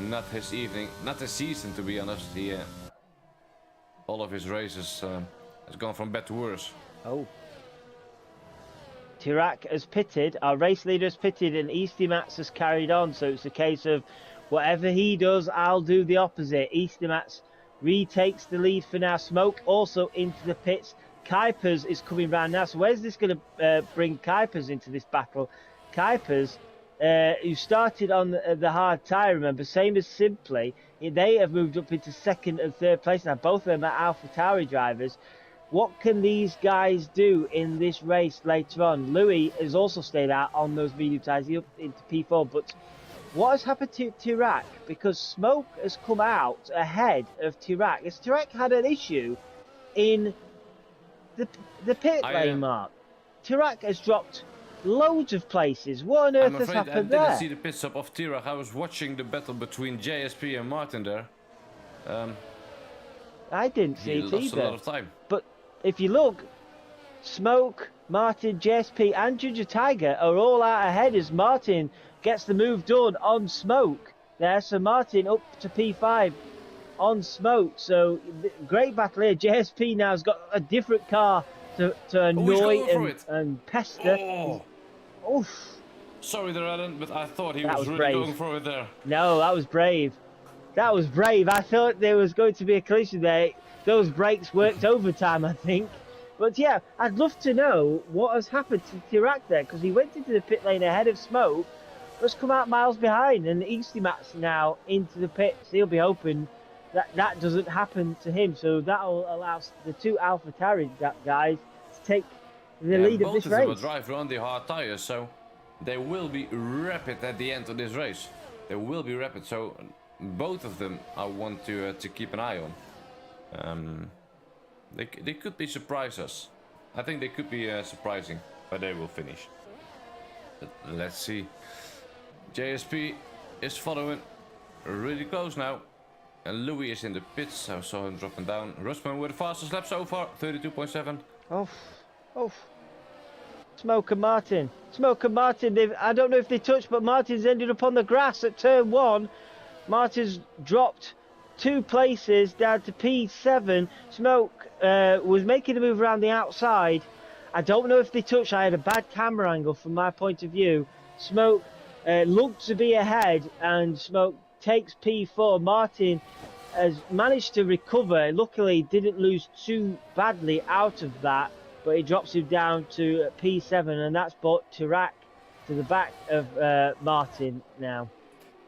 Not his evening, not his season, to be honest. He, all of his races has gone from bad to worse. Oh. Tirac has pitted, our race leader has pitted, and Easty Mats has carried on. So it's a case of whatever he does, I'll do the opposite. Easty Mats retakes the lead for now. Smoke also into the pits. Kuipers is coming round now. So where's this going to bring Kuipers into this battle? Kuipers, who started on the hard tyre, remember, same as Simply, they have moved up into second and third place now. Both of them are AlphaTauri drivers. What can these guys do in this race later on? Louis has also stayed out on those medium tyres into P4, but what has happened to Tirac? Because Smoke has come out ahead of Tirac. Has Tirac had an issue in the pit lane, Mark? Tirac has dropped loads of places. What on earth has happened there? I didn't see the pit stop of Tirac. I was watching the battle between JSP and Martin there. I didn't see it either. He lost a lot of time. But if you look, Smoke, Martin, JSP and Ginger Tiger are all out ahead as Martin gets the move done on Smoke there. So Martin up to P5 on Smoke. So great battle here. JSP now has got a different car to annoy and pester. Oh. Oof. Sorry there, Alan, but I thought he was really going for it there. No, that was brave. That was brave. I thought there was going to be a collision there. Those brakes worked overtime, I think. But yeah, I'd love to know what has happened to Tirac there, because he went into the pit lane ahead of Smoke, but has come out miles behind, and Easty Mats now into the pits. He'll be hoping that that doesn't happen to him, so that'll allow the two AlphaTauri guys to take the lead of this race. Both of them will drive on the hard tires, so they will be rapid at the end of this race. They will be rapid, so both of them I want to keep an eye on. They could be surprise us. I think they could be surprising, but they will finish. But let's see. JSP is following really close now. And Louis is in the pits. I saw him dropping down. Rustman with the fastest lap so far, 32.7. Oh. Smoke and Martin. Smoke and Martin, I don't know if they touched, but Martin's ended up on the grass at turn 1. Martin's dropped 2 places down to P7. Smoke was making a move around the outside. I don't know if they touched. I had a bad camera angle from my point of view. Smoke looked to be ahead, and Smoke takes P4. Martin has managed to recover. Luckily, didn't lose too badly out of that, but it drops him down to P7, and that's brought Tirak to the back of Martin now.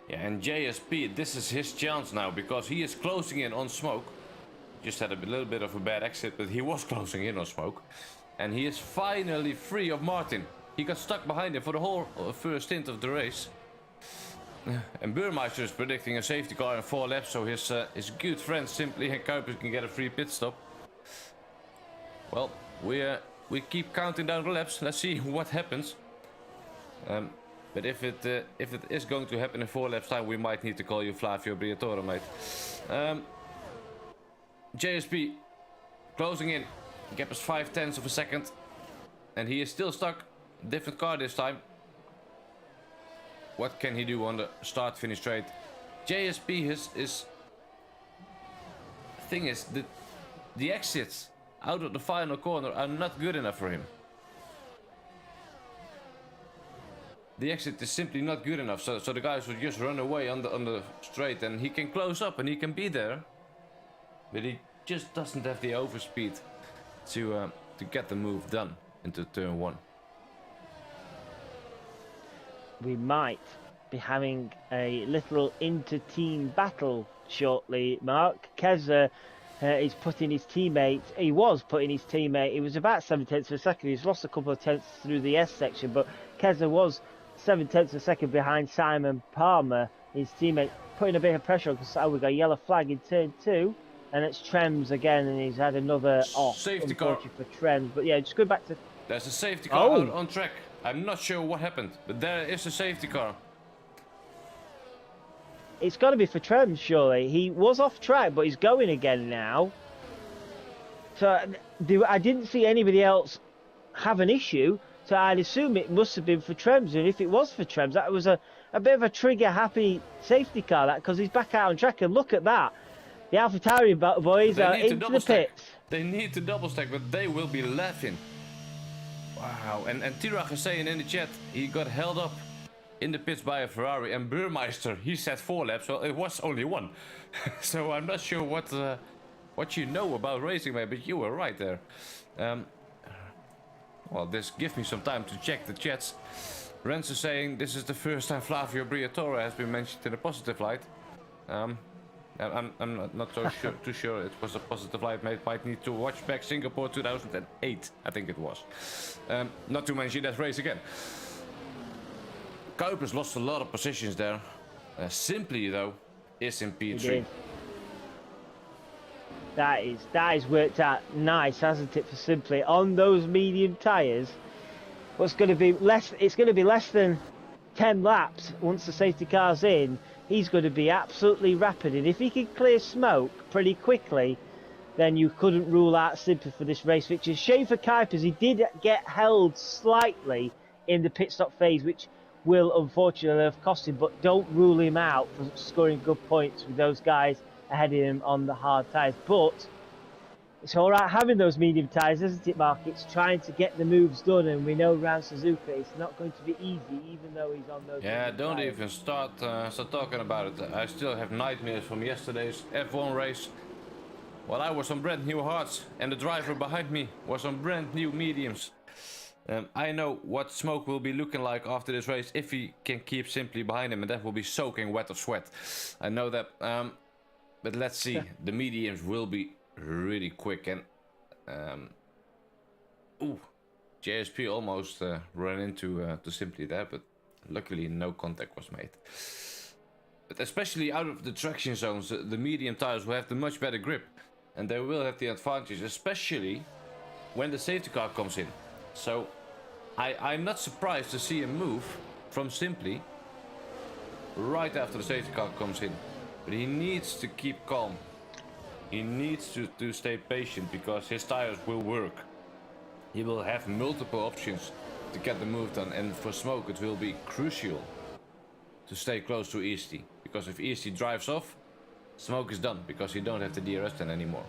Yeah, and JSP, this is his chance now, because he is closing in on Smoke. Just had a little bit of a bad exit, but he was closing in on Smoke. And he is finally free of Martin. He got stuck behind him for the whole first stint of the race. And Burmeister is predicting a safety car in 4 laps, so his good friend Simply and Kuipers can get a free pit stop. Well, we keep counting down the laps. Let's see what happens. But if it is going to happen in 4 laps time, we might need to call you Flavio Briatore, mate. JSP closing in. Gap is 0.5 of a second, and he is still stuck. Different car this time. What can he do on the start-finish straight? JSP, his thing is that the exits out of the final corner are not good enough for him. The exit is simply not good enough, so the guys will just run away on the straight, and he can close up and he can be there, but he just doesn't have the overspeed to get the move done into turn 1. We might be having a little inter-team battle shortly, Mark. Keza is putting his teammate, he was about 7/10 of a second. He's lost a couple of tenths through the S section, but Keza was 7/10 of a second behind Simon Palmer, his teammate, putting a bit of pressure on, because we got a yellow flag in turn 2. And it's Trems again, and he's had another off. Safety car for Trems. But yeah, just go back to... There's a safety car out on track. I'm not sure what happened, but there is a safety car. It's got to be for Trems, surely. He was off track, but he's going again now. So I didn't see anybody else have an issue, so I'd assume it must have been for Trems. And if it was for Trems, that was a bit of a trigger-happy safety car, that, because he's back out on track, and look at that. The AlphaTauri boys are into the pits. They need to double stack, but they will be laughing. Wow, and Tirach is saying in the chat, he got held up in the pits by a Ferrari, and Burmeister, he said 4 laps, well it was only 1. So I'm not sure what you know about racing, mate, but you were right there. Well, this gives me some time to check the chats. Rens is saying this is the first time Flavio Briatore has been mentioned in a positive light. I'm not so too sure it was a positive light, mate. Might need to watch back Singapore 2008, I think it was. Not to mention that race again. Kuipers lost a lot of positions there. Simply, though, is in P3. That is worked out nice, hasn't it, for Simply on those medium tyres? What's going to be less? It's going to be less than 10 laps once the safety car's in. He's going to be absolutely rapid, and if he can clear Smoke pretty quickly, then you couldn't rule out Simply for this race, which is shame for Kuipers. He did get held slightly in the pit stop phase, which will unfortunately have cost him, but don't rule him out for scoring good points with those guys ahead of him on the hard tyres. But it's all right having those medium tyres, isn't it, Mark? It's trying to get the moves done, and we know around Suzuka it's not going to be easy, even though he's on those. Yeah, don't tyres. Even start talking about it. I still have nightmares from yesterday's F1 race. Well, I was on brand new hards, and the driver behind me was on brand new mediums. I know what Smoke will be looking like after this race if he can keep Simply behind him, and that will be soaking wet of sweat. I know that. But let's see. The mediums will be really quick, and JSP almost ran into to Simply there, but luckily no contact was made. But especially out of the traction zones, the medium tires will have the much better grip, and they will have the advantage, especially when the safety car comes in. So I'm not surprised to see a move from Simply right after the safety car comes in, but he needs to keep calm. He needs to stay patient, because his tires will work. He will have multiple options to get the move done, and for Smoke it will be crucial to stay close to Easty, because if Easty drives off, Smoke is done, because you don't have the DRS then anymore.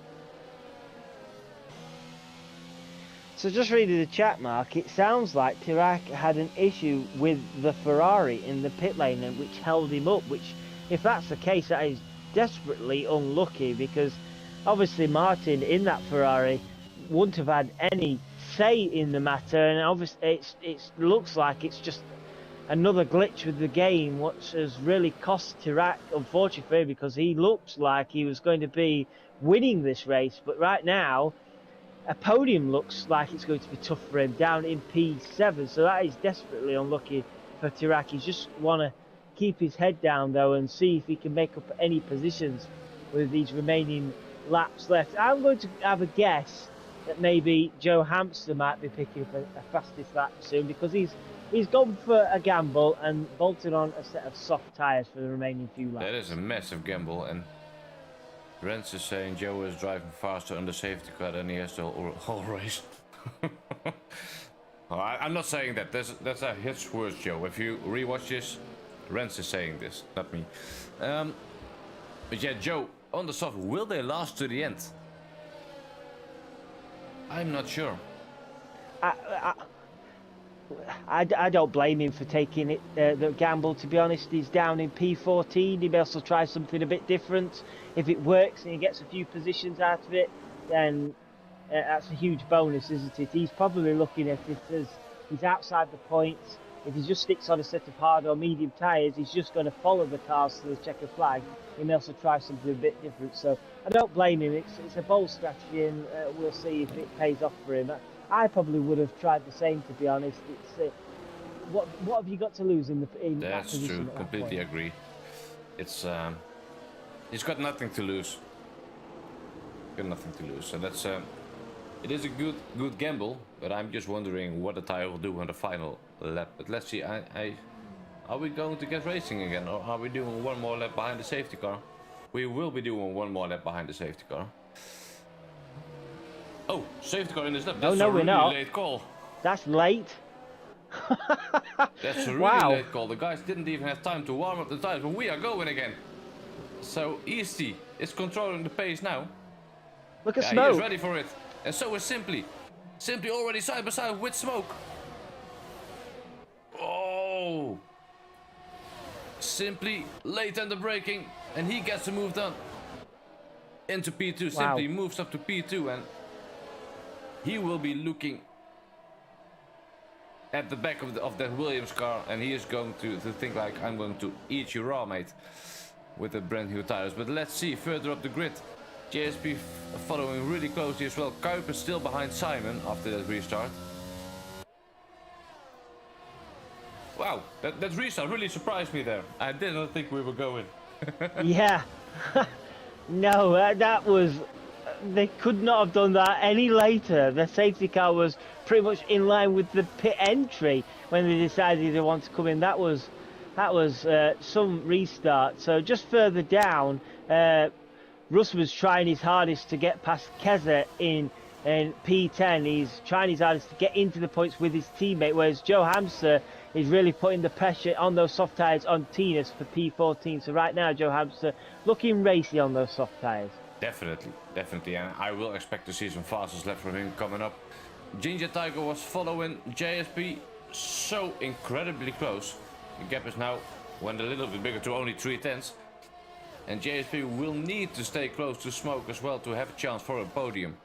So just reading the chat, Mark, it sounds like Tirac had an issue with the Ferrari in the pit lane, and which held him up, which, if that's the case, that is desperately unlucky, because obviously Martin in that Ferrari wouldn't have had any say in the matter, and obviously it looks like it's just another glitch with the game, which has really cost Tirac, unfortunately for him, because he looks like he was going to be winning this race, but right now a podium looks like it's going to be tough for him down in P7, so that is desperately unlucky for Tirac. He just want to keep his head down though and see if he can make up any positions with these remaining laps left. I'm going to have a guess that maybe Joe Hamster might be picking up a fastest lap soon, because he's gone for a gamble and bolted on a set of soft tyres for the remaining few laps. That is a massive gamble, and Rens is saying Joe is driving faster on the safety car than he has the whole race. Well, I'm not saying that. That's his words, Joe. If you rewatch this, Rens is saying this, not me. But yeah, Joe, on the soft, will they last to the end? I'm not sure. I don't blame him for taking it, the gamble, to be honest. He's down in P14, he may also try something a bit different. If it works and he gets a few positions out of it, then that's a huge bonus, isn't it? He's probably looking at it as he's outside the points. If he just sticks on a set of hard or medium tyres, he's just going to follow the cars to the checker flag. He may also try something a bit different, so I don't blame him. It's a bold strategy, and we'll see if it pays off for him. I probably would have tried the same, to be honest. It's what have you got to lose in that position? That's true. Completely agree. It's he's got nothing to lose. Got nothing to lose. So that's it is a good gamble, but I'm just wondering what the tire will do on the final lap. But let's see. Are we going to get racing again, or are we doing one more lap behind the safety car? We will be doing one more lap behind the safety car. Oh, safety car in this lap. That's a really late call. That's late. That's a really late call. The guys didn't even have time to warm up the tires, but we are going again. So Easty is controlling the pace now. Look at Smoke. He's ready for it. And so is Simply. Simply already side by side with Smoke. Oh. Simply late in the braking, and he gets the move done. Into P2. Wow. Simply moves up to P2, and he will be looking at the back of that Williams car, and he is going to think like, I'm going to eat you raw, mate, with the brand new tires. But let's see further up the grid. JSP following really closely as well. Kuiper still behind Simon after that restart. Wow, that restart really surprised me there. I did not think we were going. Yeah. No, that was... They could not have done that any later. The safety car was pretty much in line with the pit entry when they decided they want to come in. That was some restart. So just further down, Russ was trying his hardest to get past Keza in P10. He's trying his hardest to get into the points with his teammate, whereas Joe Hamster is really putting the pressure on those soft tyres on Tinas for P14. So right now, Joe Hamster looking racy on those soft tyres. Definitely, and I will expect to see some fastest lap from him coming up. Ginger Tiger was following JSP so incredibly close. The gap is now went a little bit bigger to only 3/10, and JSP will need to stay close to Smoke as well to have a chance for a podium.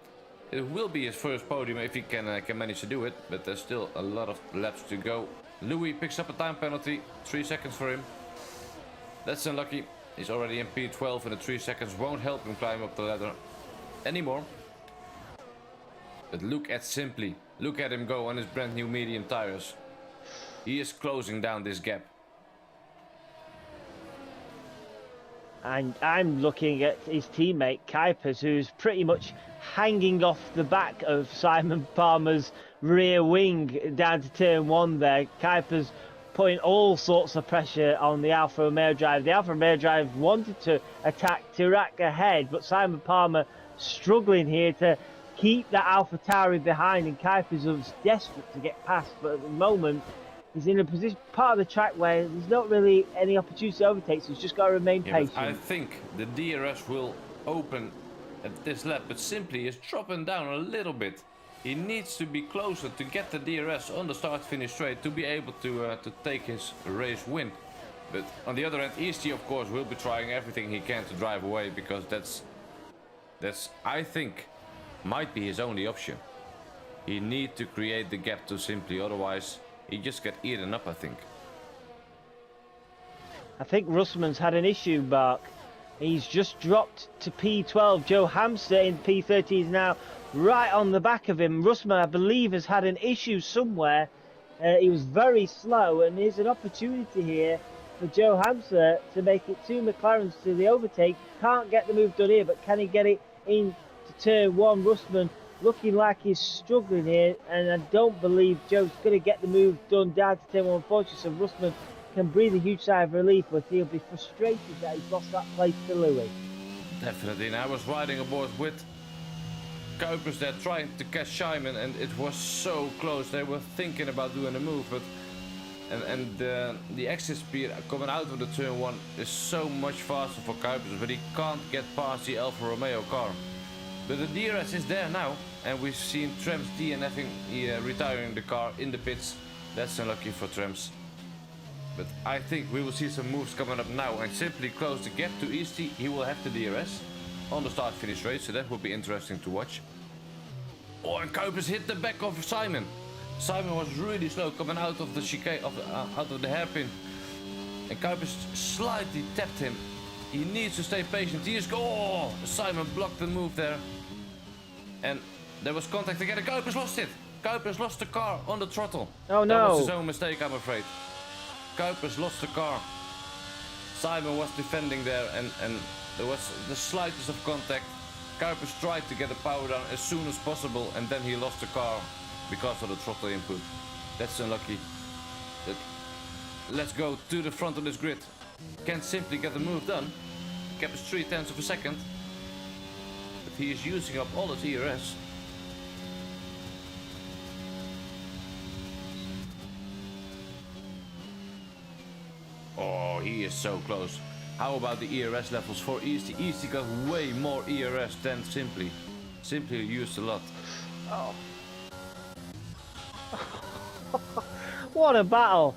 It will be his first podium if he can manage to do it, but there's still a lot of laps to go. Louis picks up a time penalty, 3 seconds for him. That's unlucky. He's already in P12, and the 3 seconds won't help him climb up the ladder anymore. But look at Simply. Look at him go on his brand new medium tires. He is closing down this gap. And I'm looking at his teammate Kuipers, who's pretty much hanging off the back of Simon Palmer's rear wing down to turn 1 there. Kuipers putting all sorts of pressure on the Alfa Romeo drive. The Alfa Romeo drive wanted to attack Tirac ahead, but Simon Palmer struggling here to keep that AlphaTauri behind, and Kuipers was desperate to get past, but at the moment he's in a position, part of the track where there's not really any opportunity to overtake, so he's just got to remain patient. I think the DRS will open at this lap, but simply is dropping down a little bit. He needs to be closer to get the DRS on the start-finish straight to be able to take his race win. But on the other hand, Easty of course will be trying everything he can to drive away, because that's I think might be his only option. He needs to create the gap too simply, otherwise he just get eaten up, I think. I think Russman's had an issue, Mark. He's just dropped to P12. Joe Hamster in P30 is now right on the back of him. Russman, I believe, has had an issue somewhere. He was very slow, and there's an opportunity here for Joe Hamster to make it 2 McLarens to the overtake. Can't get the move done here, but can he get it into turn 1? Russman looking like he's struggling here, and I don't believe Joe's going to get the move done down to turn 1, unfortunately, so Russman can breathe a huge sigh of relief, but he'll be frustrated that he's lost that place to Louis. Definitely, and I was riding aboard with Kuipers there trying to catch Simon, and it was so close. They were thinking about doing a move, but the exit speed coming out of the turn 1 is so much faster for Kuipers, but he can't get past the Alfa Romeo car. But the DRS is there now, and we've seen Trems DNFing, retiring the car in the pits. That's unlucky for Trems. But I think we will see some moves coming up now, and simply close the gap to Easty. He will have the DRS on the start-finish race, so that will be interesting to watch. Oh, and Kuipers hit the back of Simon. Simon was really slow coming out of the chicane, out of the hairpin, and Kuipers slightly tapped him. He needs to stay patient. He is oh, Simon blocked the move there, and there was contact again. And Kuipers lost it. Kuipers lost the car on the throttle. Oh no! That was his own mistake, I'm afraid. Kuipers lost the car. Simon was defending there, and there was the slightest of contact. Kuipers tried to get the power down as soon as possible, and then he lost the car because of the throttle input. That's unlucky. Let's go to the front of this grid. Can't simply get the move done. Gap is 0.3 of a second. But he is using up all his ERS. Oh, he is so close. How about the ERS levels for Easty? Easty got way more ERS than Simply. Simply used a lot. Oh. What a battle.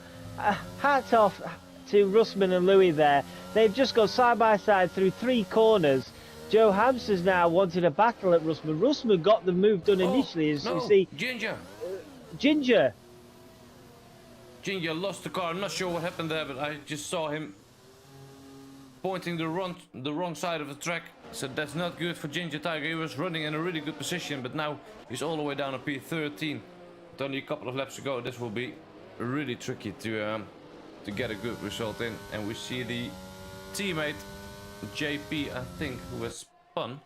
Hats off to Russman and Louis there. They've just gone side by side through 3 corners. Joe Hamster's now wanted a battle at Russman. Russman got the move done initially, as you see. Ginger. Ginger lost the car. I'm not sure what happened there, but I just saw him pointing the wrong side of the track. So that's not good for Ginger Tiger. He was running in a really good position, but now he's all the way down to P13. With only a couple of laps to go, this will be really tricky to get a good result in. And we see the teammate JP, I think, who has spun.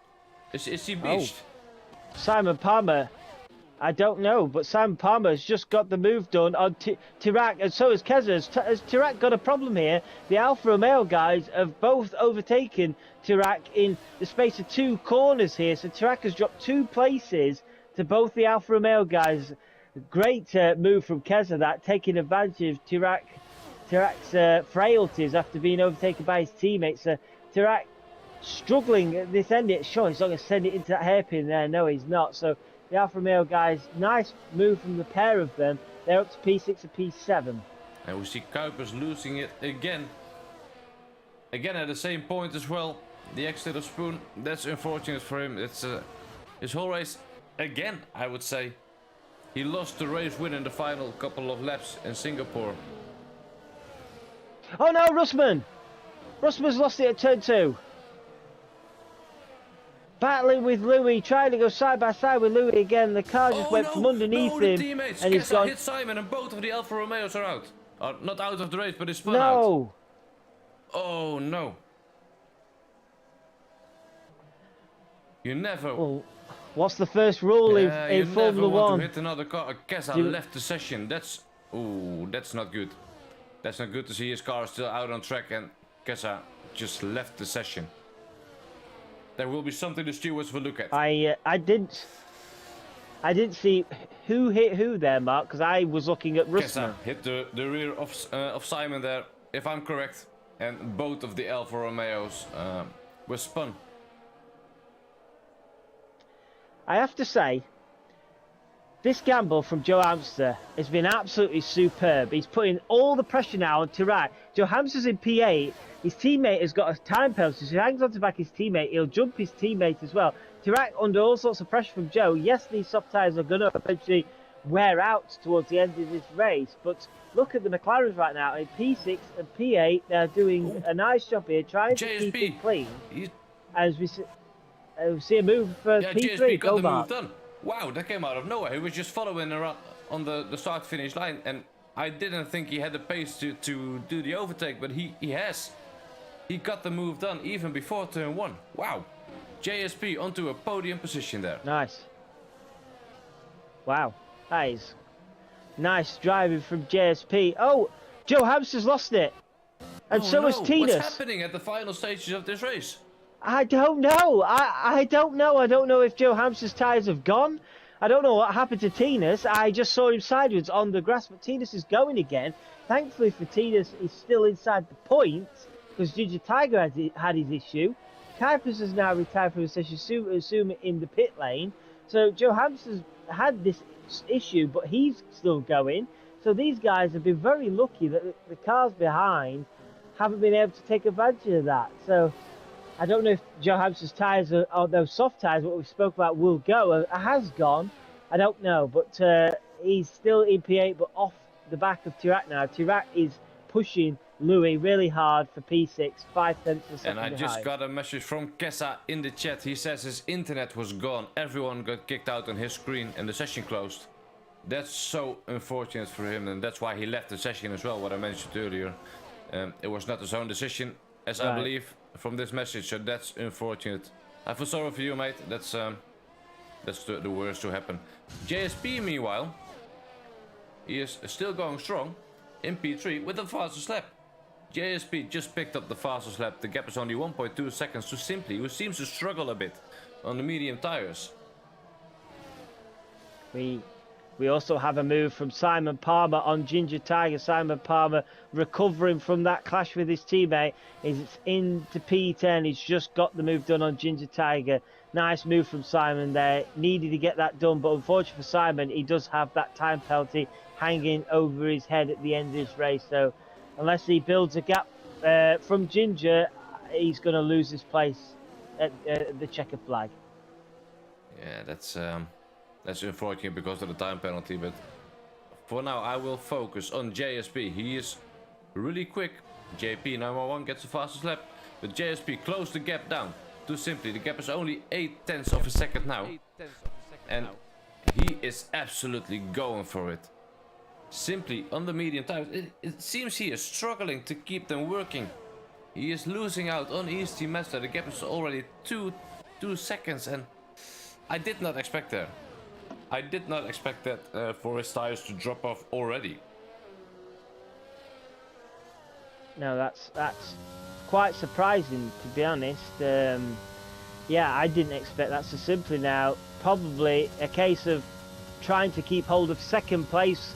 Is he beached? Oh. Simon Palmer. I don't know, but Simon Palmer has just got the move done on Tirac, and so has Keza. Has Tirac got a problem here? The Alfa Romeo guys have both overtaken Tirac in the space of 2 corners here, so Tirac has dropped 2 places to both the Alfa Romeo guys. Great move from Keza, that, taking advantage of Tirac's frailties after being overtaken by his teammates. Tirac struggling at this end. Sure, he's not going to send it into that hairpin there. No, he's not. So the Alfa Romeo guys, nice move from the pair of them. They're up to P6 and P7. And we see Kuipers losing it again. Again at the same point as well. The exit of Spoon. That's unfortunate for him. It's his whole race again, I would say. He lost the race win in the final couple of laps in Singapore. Oh no, Russman! Russman's lost it at turn 2. Battling with Louis, trying to go side by side with Louis again. The car just went from underneath him. Teammates. And he's gone. Hit Simon, and both of the Alfa Romeos are out. Not out of the race, but they spun out. Oh no. You never... Well, what's the first rule in Formula 1? You never want to hit another car. Keza left the session. That's not good. That's not good to see his car still out on track, and Keza just left the session. There will be something the stewards will look at. I didn't I didn't see who hit who there, Mark, because I was looking at Kessa Russman. hit the rear of Simon there, if I'm correct. And both of the Alfa Romeos were spun. I have to say, this gamble from Joe Hamster has been absolutely superb. He's putting all the pressure now on Tarak. Joe Hamster's in P8. His teammate has got a time penalty, so he hangs on to back his teammate. He'll jump his teammate as well. Tarak under all sorts of pressure from Joe. Yes, these soft tyres are going to eventually wear out towards the end of this race, but look at the McLarens right now in P6 and P8. They're doing a nice job here, trying to keep it clean. As we see a move for P3. JSP got the move done. Wow, that came out of nowhere. He was just following around on the start-finish line, and I didn't think he had the pace to do the overtake, but he has. He got the move done even before turn 1. Wow. JSP onto a podium position there. Nice. Wow. That is nice driving from JSP. Oh, Joe Hamster's lost it. And so has Tinas. What's happening at the final stages of this race? I don't know. I don't know. I don't know if Joe Hamster's tyres have gone. I don't know what happened to Tinas. I just saw him sideways on the grass, but Tinas is going again. Thankfully for Tinas, he's still inside the point because Ginger Tiger had his issue. Kuipers has now retired from the session, assuming in the pit lane. So Joe Hamster's had this issue, but he's still going. So these guys have been very lucky that the cars behind haven't been able to take advantage of that. So I don't know if Joe Hamster's tyres, or those soft tyres, what we spoke about, will go. Has gone. I don't know, but he's still in P8, but off the back of Tarak now. Tarak is pushing Louis really hard for P6, 5 tenths a second And I behind. just got a message from Kessa in the chat. He says his internet was gone. Everyone got kicked out on his screen and the session closed. That's so unfortunate for him, and that's why he left the session as well, what I mentioned earlier. It was not his own decision, as I believe, from this message, so that's unfortunate. I feel sorry for you, mate. That's the worst to happen. JSP, meanwhile, he is still going strong in P3 with the fastest lap. JSP just picked up the fastest lap. The gap is only 1.2 seconds to Simply, who seems to struggle a bit on the medium tires. We also have a move from Simon Palmer on Ginger Tiger. Simon Palmer recovering from that clash with his teammate. He's into P10. He's just got the move done on Ginger Tiger. Nice move from Simon there. Needed to get that done, but unfortunately for Simon, he does have that time penalty hanging over his head at the end of this race. So unless he builds a gap from Ginger, he's going to lose his place at the checkered flag. Yeah, that's unfortunate because of the time penalty, but for now I will focus on JSP. He is really quick. JP number 1 gets the fastest lap, but JSP closed the gap down to Simply. The gap is only 8 tenths of a second now, and he is absolutely going for it. Simply on the medium tires, it seems he is struggling to keep them working. He is losing out on Easty Master. The gap is already 2 seconds, and I did not expect that. I did not expect that for his tires to drop off already. No, that's quite surprising, to be honest. Yeah, I didn't expect that. So Simply now, probably a case of trying to keep hold of second place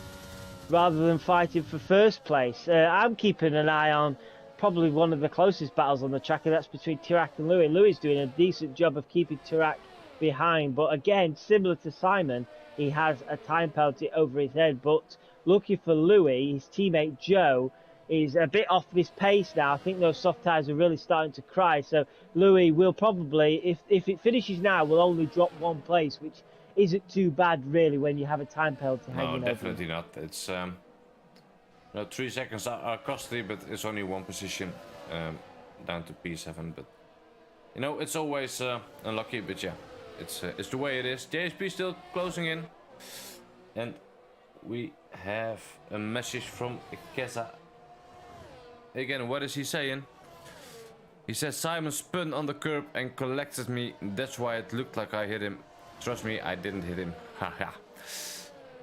rather than fighting for first place. I'm keeping an eye on probably one of the closest battles on the track, and that's between Tarak and Louis. Louis is doing a decent job of keeping Tarak behind, but again, similar to Simon, he has a time penalty over his head. But lucky for Louis, his teammate Joe is a bit off this pace now. I think those soft tyres are really starting to cry, so Louis will probably, if it finishes now, will only drop 1 place, which isn't too bad really when you have a time penalty hanging over. No, definitely not. It's 3 seconds are costly, but it's only 1 position down to P7. But you know, it's always unlucky, but yeah, it's the way it is. JSP still closing in, and we have a message from Kessa. Again, what is he saying? He says Simon spun on the curb and collected me. That's why it looked like I hit him. Trust me, I didn't hit him. Haha.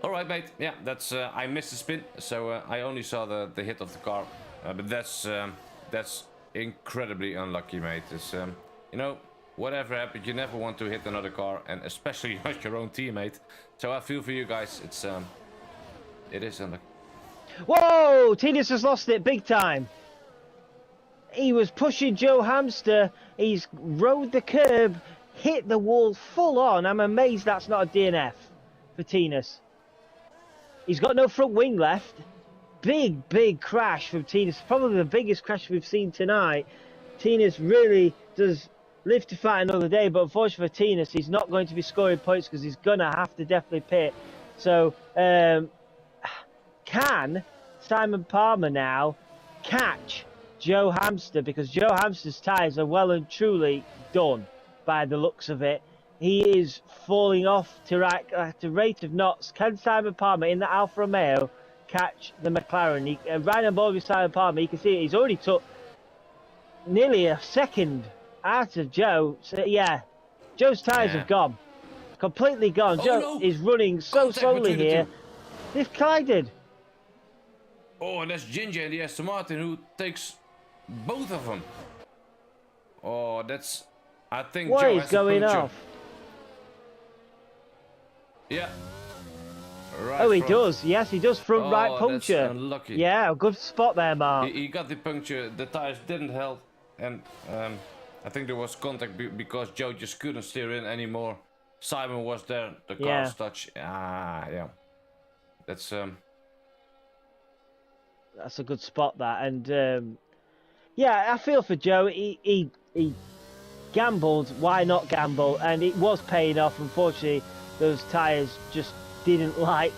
All right, mate. Yeah, that's I missed the spin, so I only saw the hit of the car. But that's incredibly unlucky, mate. It's you know, whatever happens, you never want to hit another car, and especially not your own teammate. So I feel for you guys. It is unlucky. Whoa! Tinas has lost it big time. He was pushing Joe Hamster. He's rode the curb, hit the wall full on. I'm amazed that's not a DNF for Tinas. He's got no front wing left. Big crash from Tinas. Probably the biggest crash we've seen tonight. Tinas really does live to fight another day, but unfortunately for Tinas, he's not going to be scoring points because he's going to have to definitely pit. So, can Simon Palmer now catch Joe Hamster? Because Joe Hamster's tyres are well and truly done by the looks of it. He is falling off to right at a rate of knots. Can Simon Palmer in the Alfa Romeo catch the McLaren? Right on board with Simon Palmer, you can see he's already took nearly a second out of Joe. So, yeah, Joe's tyres have gone. Completely gone. Joe is running so slowly here. They've collided. Oh, and that's Ginger and the Aston Martin who takes both of them. Oh, that's... I think what Joe is has going a puncture. off? Yeah. Right oh, he front. does. Yes, he does. Front right puncture. That's unlucky. Yeah, a good spot there, Mark. He got the puncture. The tires didn't help, and I think there was contact because Joe just couldn't steer in anymore. Simon was there. The car's touch. Yeah. That's a good spot, that. And yeah, I feel for Joe. He gambled. Why not gamble? And it was paying off. Unfortunately, those tyres just didn't like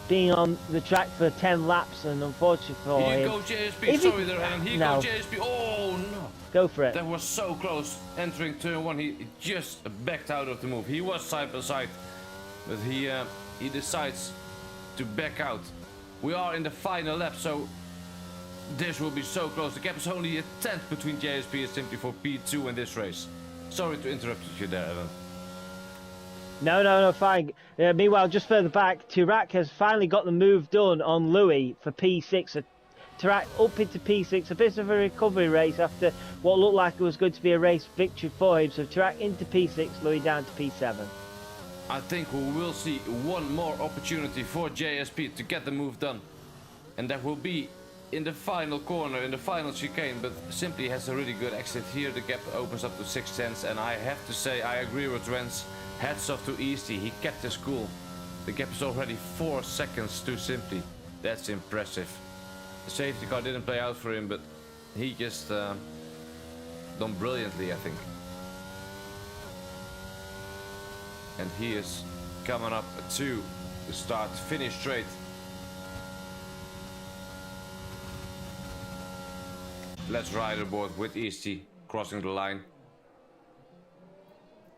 being on the track for 10 laps, and unfortunately for him... Here go JSP, sorry there, and here go JSP, oh no! Go for it. That was so close, entering turn 1, he just backed out of the move. He was side by side, but he decides to back out. We are in the final lap, so this will be so close. The gap is only a tenth between JSP and Simply for P2 in this race. Sorry to interrupt you there, Evan. No, fine. Meanwhile, just further back, Tirac has finally got the move done on Louis for P6. Tirac up into P6, a bit of a recovery race after what looked like it was going to be a race victory for him. So Tirac into P6, Louis down to P7. I think we will see one more opportunity for JSP to get the move done. And that will be in the final corner, in the final chicane, but Simply has a really good exit here. The gap opens up to 6 tenths, and I have to say I agree with Rens. Hats off to Easty, he kept his cool. The gap is already 4 seconds to Simply. That's impressive. The safety car didn't play out for him, but he just done brilliantly, I think. And he is coming up to the start-finish straight. Let's ride aboard with Easty crossing the line.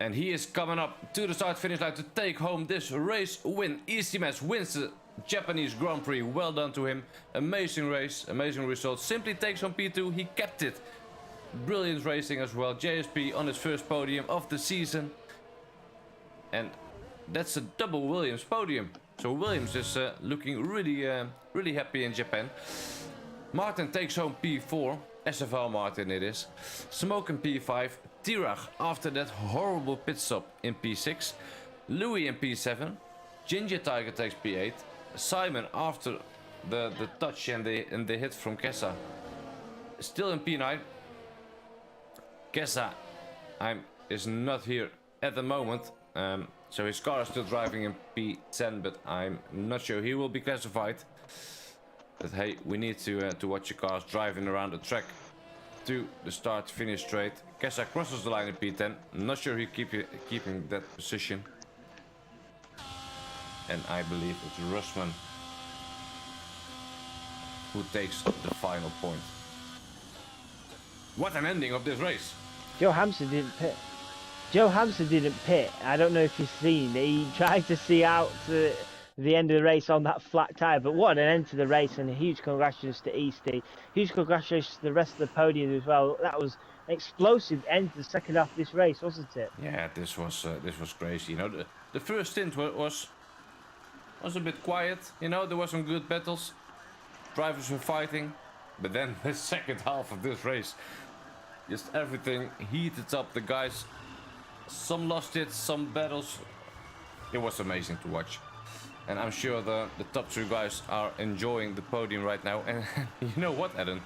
And he is coming up to the start-finish line to take home this race win. Easty Mess wins the Japanese Grand Prix. Well done to him. Amazing race, amazing result. Simply takes on P2. He kept it. Brilliant racing as well. JSP on his first podium of the season. And that's a double Williams podium. So Williams is looking really happy in Japan. Martin takes home P4. SFL Martin it is. Smoke in P5. Tirach after that horrible pit stop in P6. Louis in P7. Ginger Tiger takes P8. Simon after the touch and the hit from Kessa still in P9. Kessa is not here at the moment, so his car is still driving in P10, but I'm not sure he will be classified. But hey, we need to watch your cars driving around the track to the start-finish straight. Kessa crosses the line in P10. Not sure he's keeping that position. And I believe it's Russman who takes the final point. What an ending of this race! Joe Hamster didn't pit. I don't know if you've seen. He tried to see out to the end of the race on that flat tyre, but what an end to the race, and a huge congratulations to Easty. Huge congratulations to the rest of the podium as well. That was an explosive end to the second half of this race, wasn't it? Yeah, this was crazy. You know, the first stint was a bit quiet. You know, there were some good battles. Drivers were fighting, but then the second half of this race, just everything heated up. The guys Some lost it, some battles. It was amazing to watch. And I'm sure the top 2 guys are enjoying the podium right now. And you know what, Eden?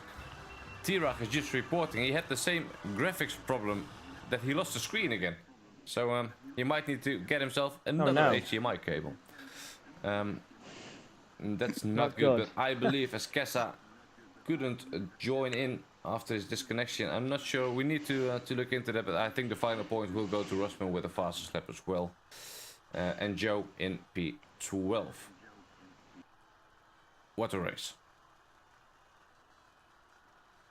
T-Rach is just reporting he had the same graphics problem, that he lost the screen again. So he might need to get himself another HDMI cable. That's not good, but I believe as Kessa couldn't join in after his disconnection, I'm not sure. We need to look into that, but I think the final point will go to Rosman with the fastest lap as well. And Joe in P12. What a race.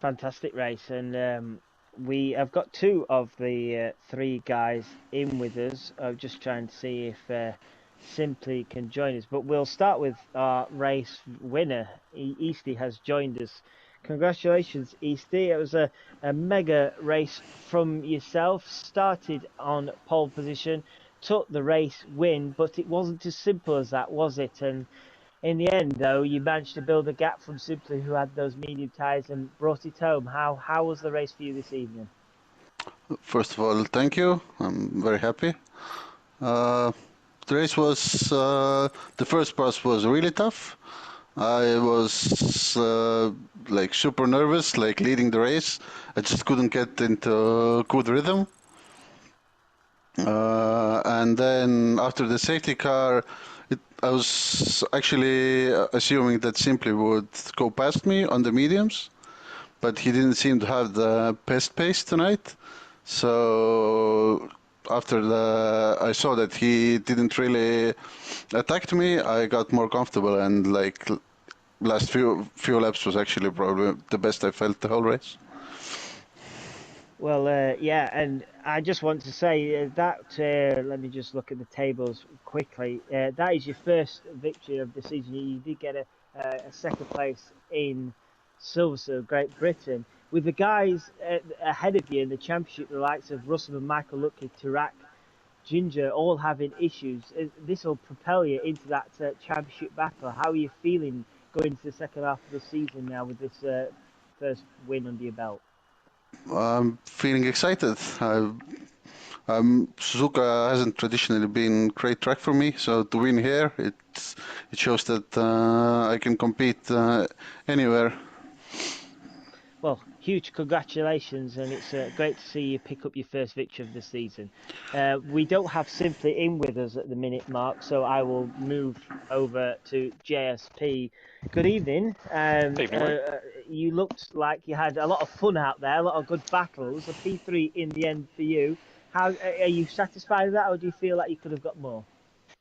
Fantastic race, and we have got 2 of the 3 guys in with us. I'm just trying to see if Simply can join us, but we'll start with our race winner. Easty has joined us. Congratulations, Easty. It was a mega race from yourself. Started on pole position, took the race win, but it wasn't as simple as that, was it? And in the end, though, you managed to build a gap from Simply, who had those medium tyres, and brought it home. How was the race for you this evening? First of all, thank you. I'm very happy. The race was, the first pass was really tough. I was like super nervous, like leading the race. I just couldn't get into good rhythm. And then after the safety car, I was actually assuming that Simply would go past me on the mediums, but he didn't seem to have the best pace tonight. So after I saw that he didn't really attack me, I got more comfortable, and like last few laps was actually probably the best I felt the whole race. Well, yeah, and I just want to say that, let me just look at the tables quickly. That is your first victory of the season. You did get a second place in Silverstone, Great Britain. With the guys ahead of you in the championship, the likes of Russell and Michael Lucky, Tarak, Ginger, all having issues, this will propel you into that championship battle. How are you feeling going into the second half of the season now with this first win under your belt? I'm feeling excited. Suzuka hasn't traditionally been great track for me, so to win here, it shows that I can compete anywhere. Well, huge congratulations, and it's great to see you pick up your first victory of the season. We don't have Simply in with us at the minute, Mark, so I will move over to JSP. Good evening. You looked like you had a lot of fun out there, a lot of good battles. A P3 in the end for you. How are you satisfied with that, or do you feel like you could have got more?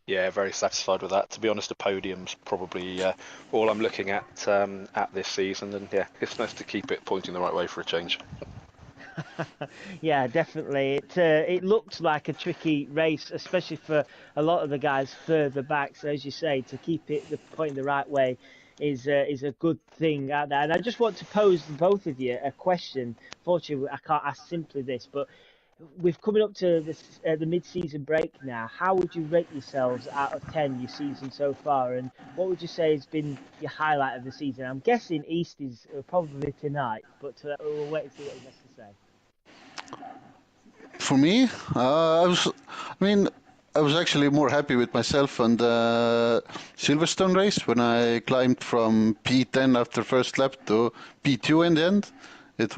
Yeah, very satisfied with that. To be honest, the podium's probably all I'm looking at this season, and yeah, it's nice to keep it pointing the right way for a change. Yeah, definitely. It looked like a tricky race, especially for a lot of the guys further back. So as you say, to keep it pointing the right way is a good thing out there. And I just want to pose both of you a question. Fortunately, I can't ask Simply this, but we've coming up to the mid-season break now. How would you rate yourselves out of 10 your season so far, and what would you say has been your highlight of the season? I'm guessing East is probably tonight, but we'll wait and see what he has to say. For me, I was actually more happy with myself on the Silverstone race when I climbed from P10 after first lap to P2 in the end. I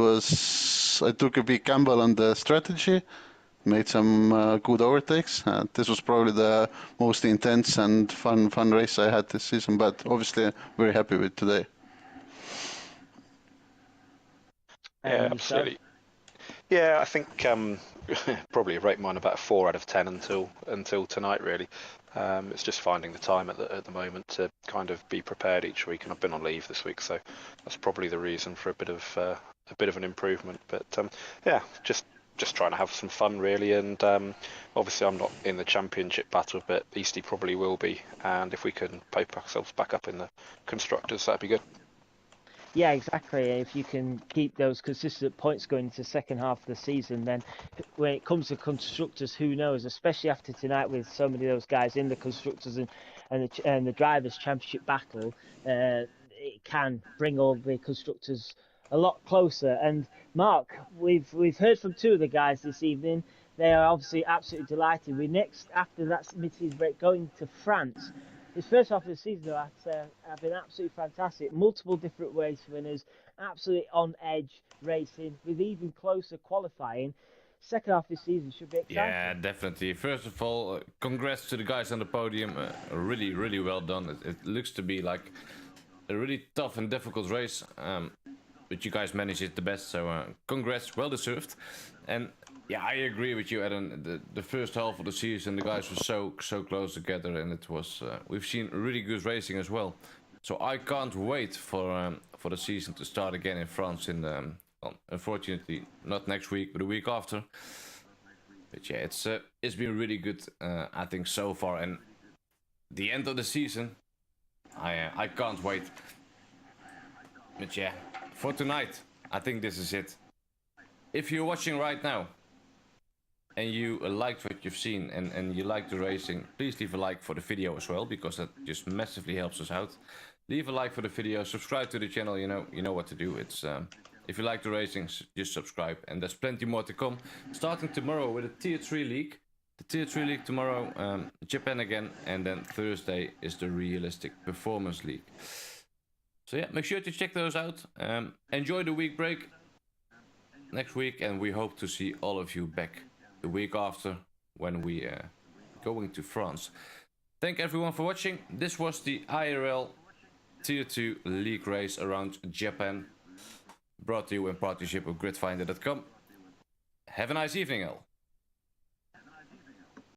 took a big gamble on the strategy, made some good overtakes. This was probably the most intense and fun race I had this season, but obviously very happy with today. Yeah, absolutely. Yeah, I think probably rate mine about a 4 out of 10 until tonight. Really, it's just finding the time at the moment to kind of be prepared each week, and I've been on leave this week, so that's probably the reason for a bit of an improvement. But yeah, just trying to have some fun really, and obviously I'm not in the championship battle, but Easty probably will be, and if we can pipe ourselves back up in the constructors, that'd be good. Yeah, exactly. If you can keep those consistent points going into the second half of the season, then when it comes to constructors, who knows? Especially after tonight, with so many of those guys in the constructors and the drivers' championship battle, it can bring all the constructors a lot closer. And Mark, we've heard from 2 of the guys this evening. they are obviously absolutely delighted. We next, after that mid-season break, going to France. This first half of the season, though, I'd say, have been absolutely fantastic. Multiple different race winners, absolutely on edge racing, with even closer qualifying. Second half of the season should be exciting. Yeah, definitely. First of all, congrats to the guys on the podium. Really, really well done. It looks to be like a really tough and difficult race, but you guys managed it the best. So congrats, well deserved. And yeah, I agree with you, Adam. The first half of the season, the guys were so close together, and it was we've seen really good racing as well. So I can't wait for the season to start again in France. Well, unfortunately, not next week, but the week after. But yeah, it's been really good, I think, so far. And the end of the season, I can't wait. But yeah, for tonight, I think this is it. If you're watching right now and you liked what you've seen and you like the racing, please leave a like for the video as well, because that just massively helps us out. Leave a like for the video, subscribe to the channel. You know what to do. It's if you like the racing, just subscribe, and there's plenty more to come. Starting tomorrow with a Tier 3 League. The Tier 3 League tomorrow, Japan again, and then Thursday is the Realistic Performance League. So yeah, make sure to check those out. Enjoy the week break next week, and we hope to see all of you back the week after when we are going to France. Thank everyone for watching. This was the IRL Tier 2 League race around Japan, brought to you in partnership with gridfinder.com. Have a nice evening, all.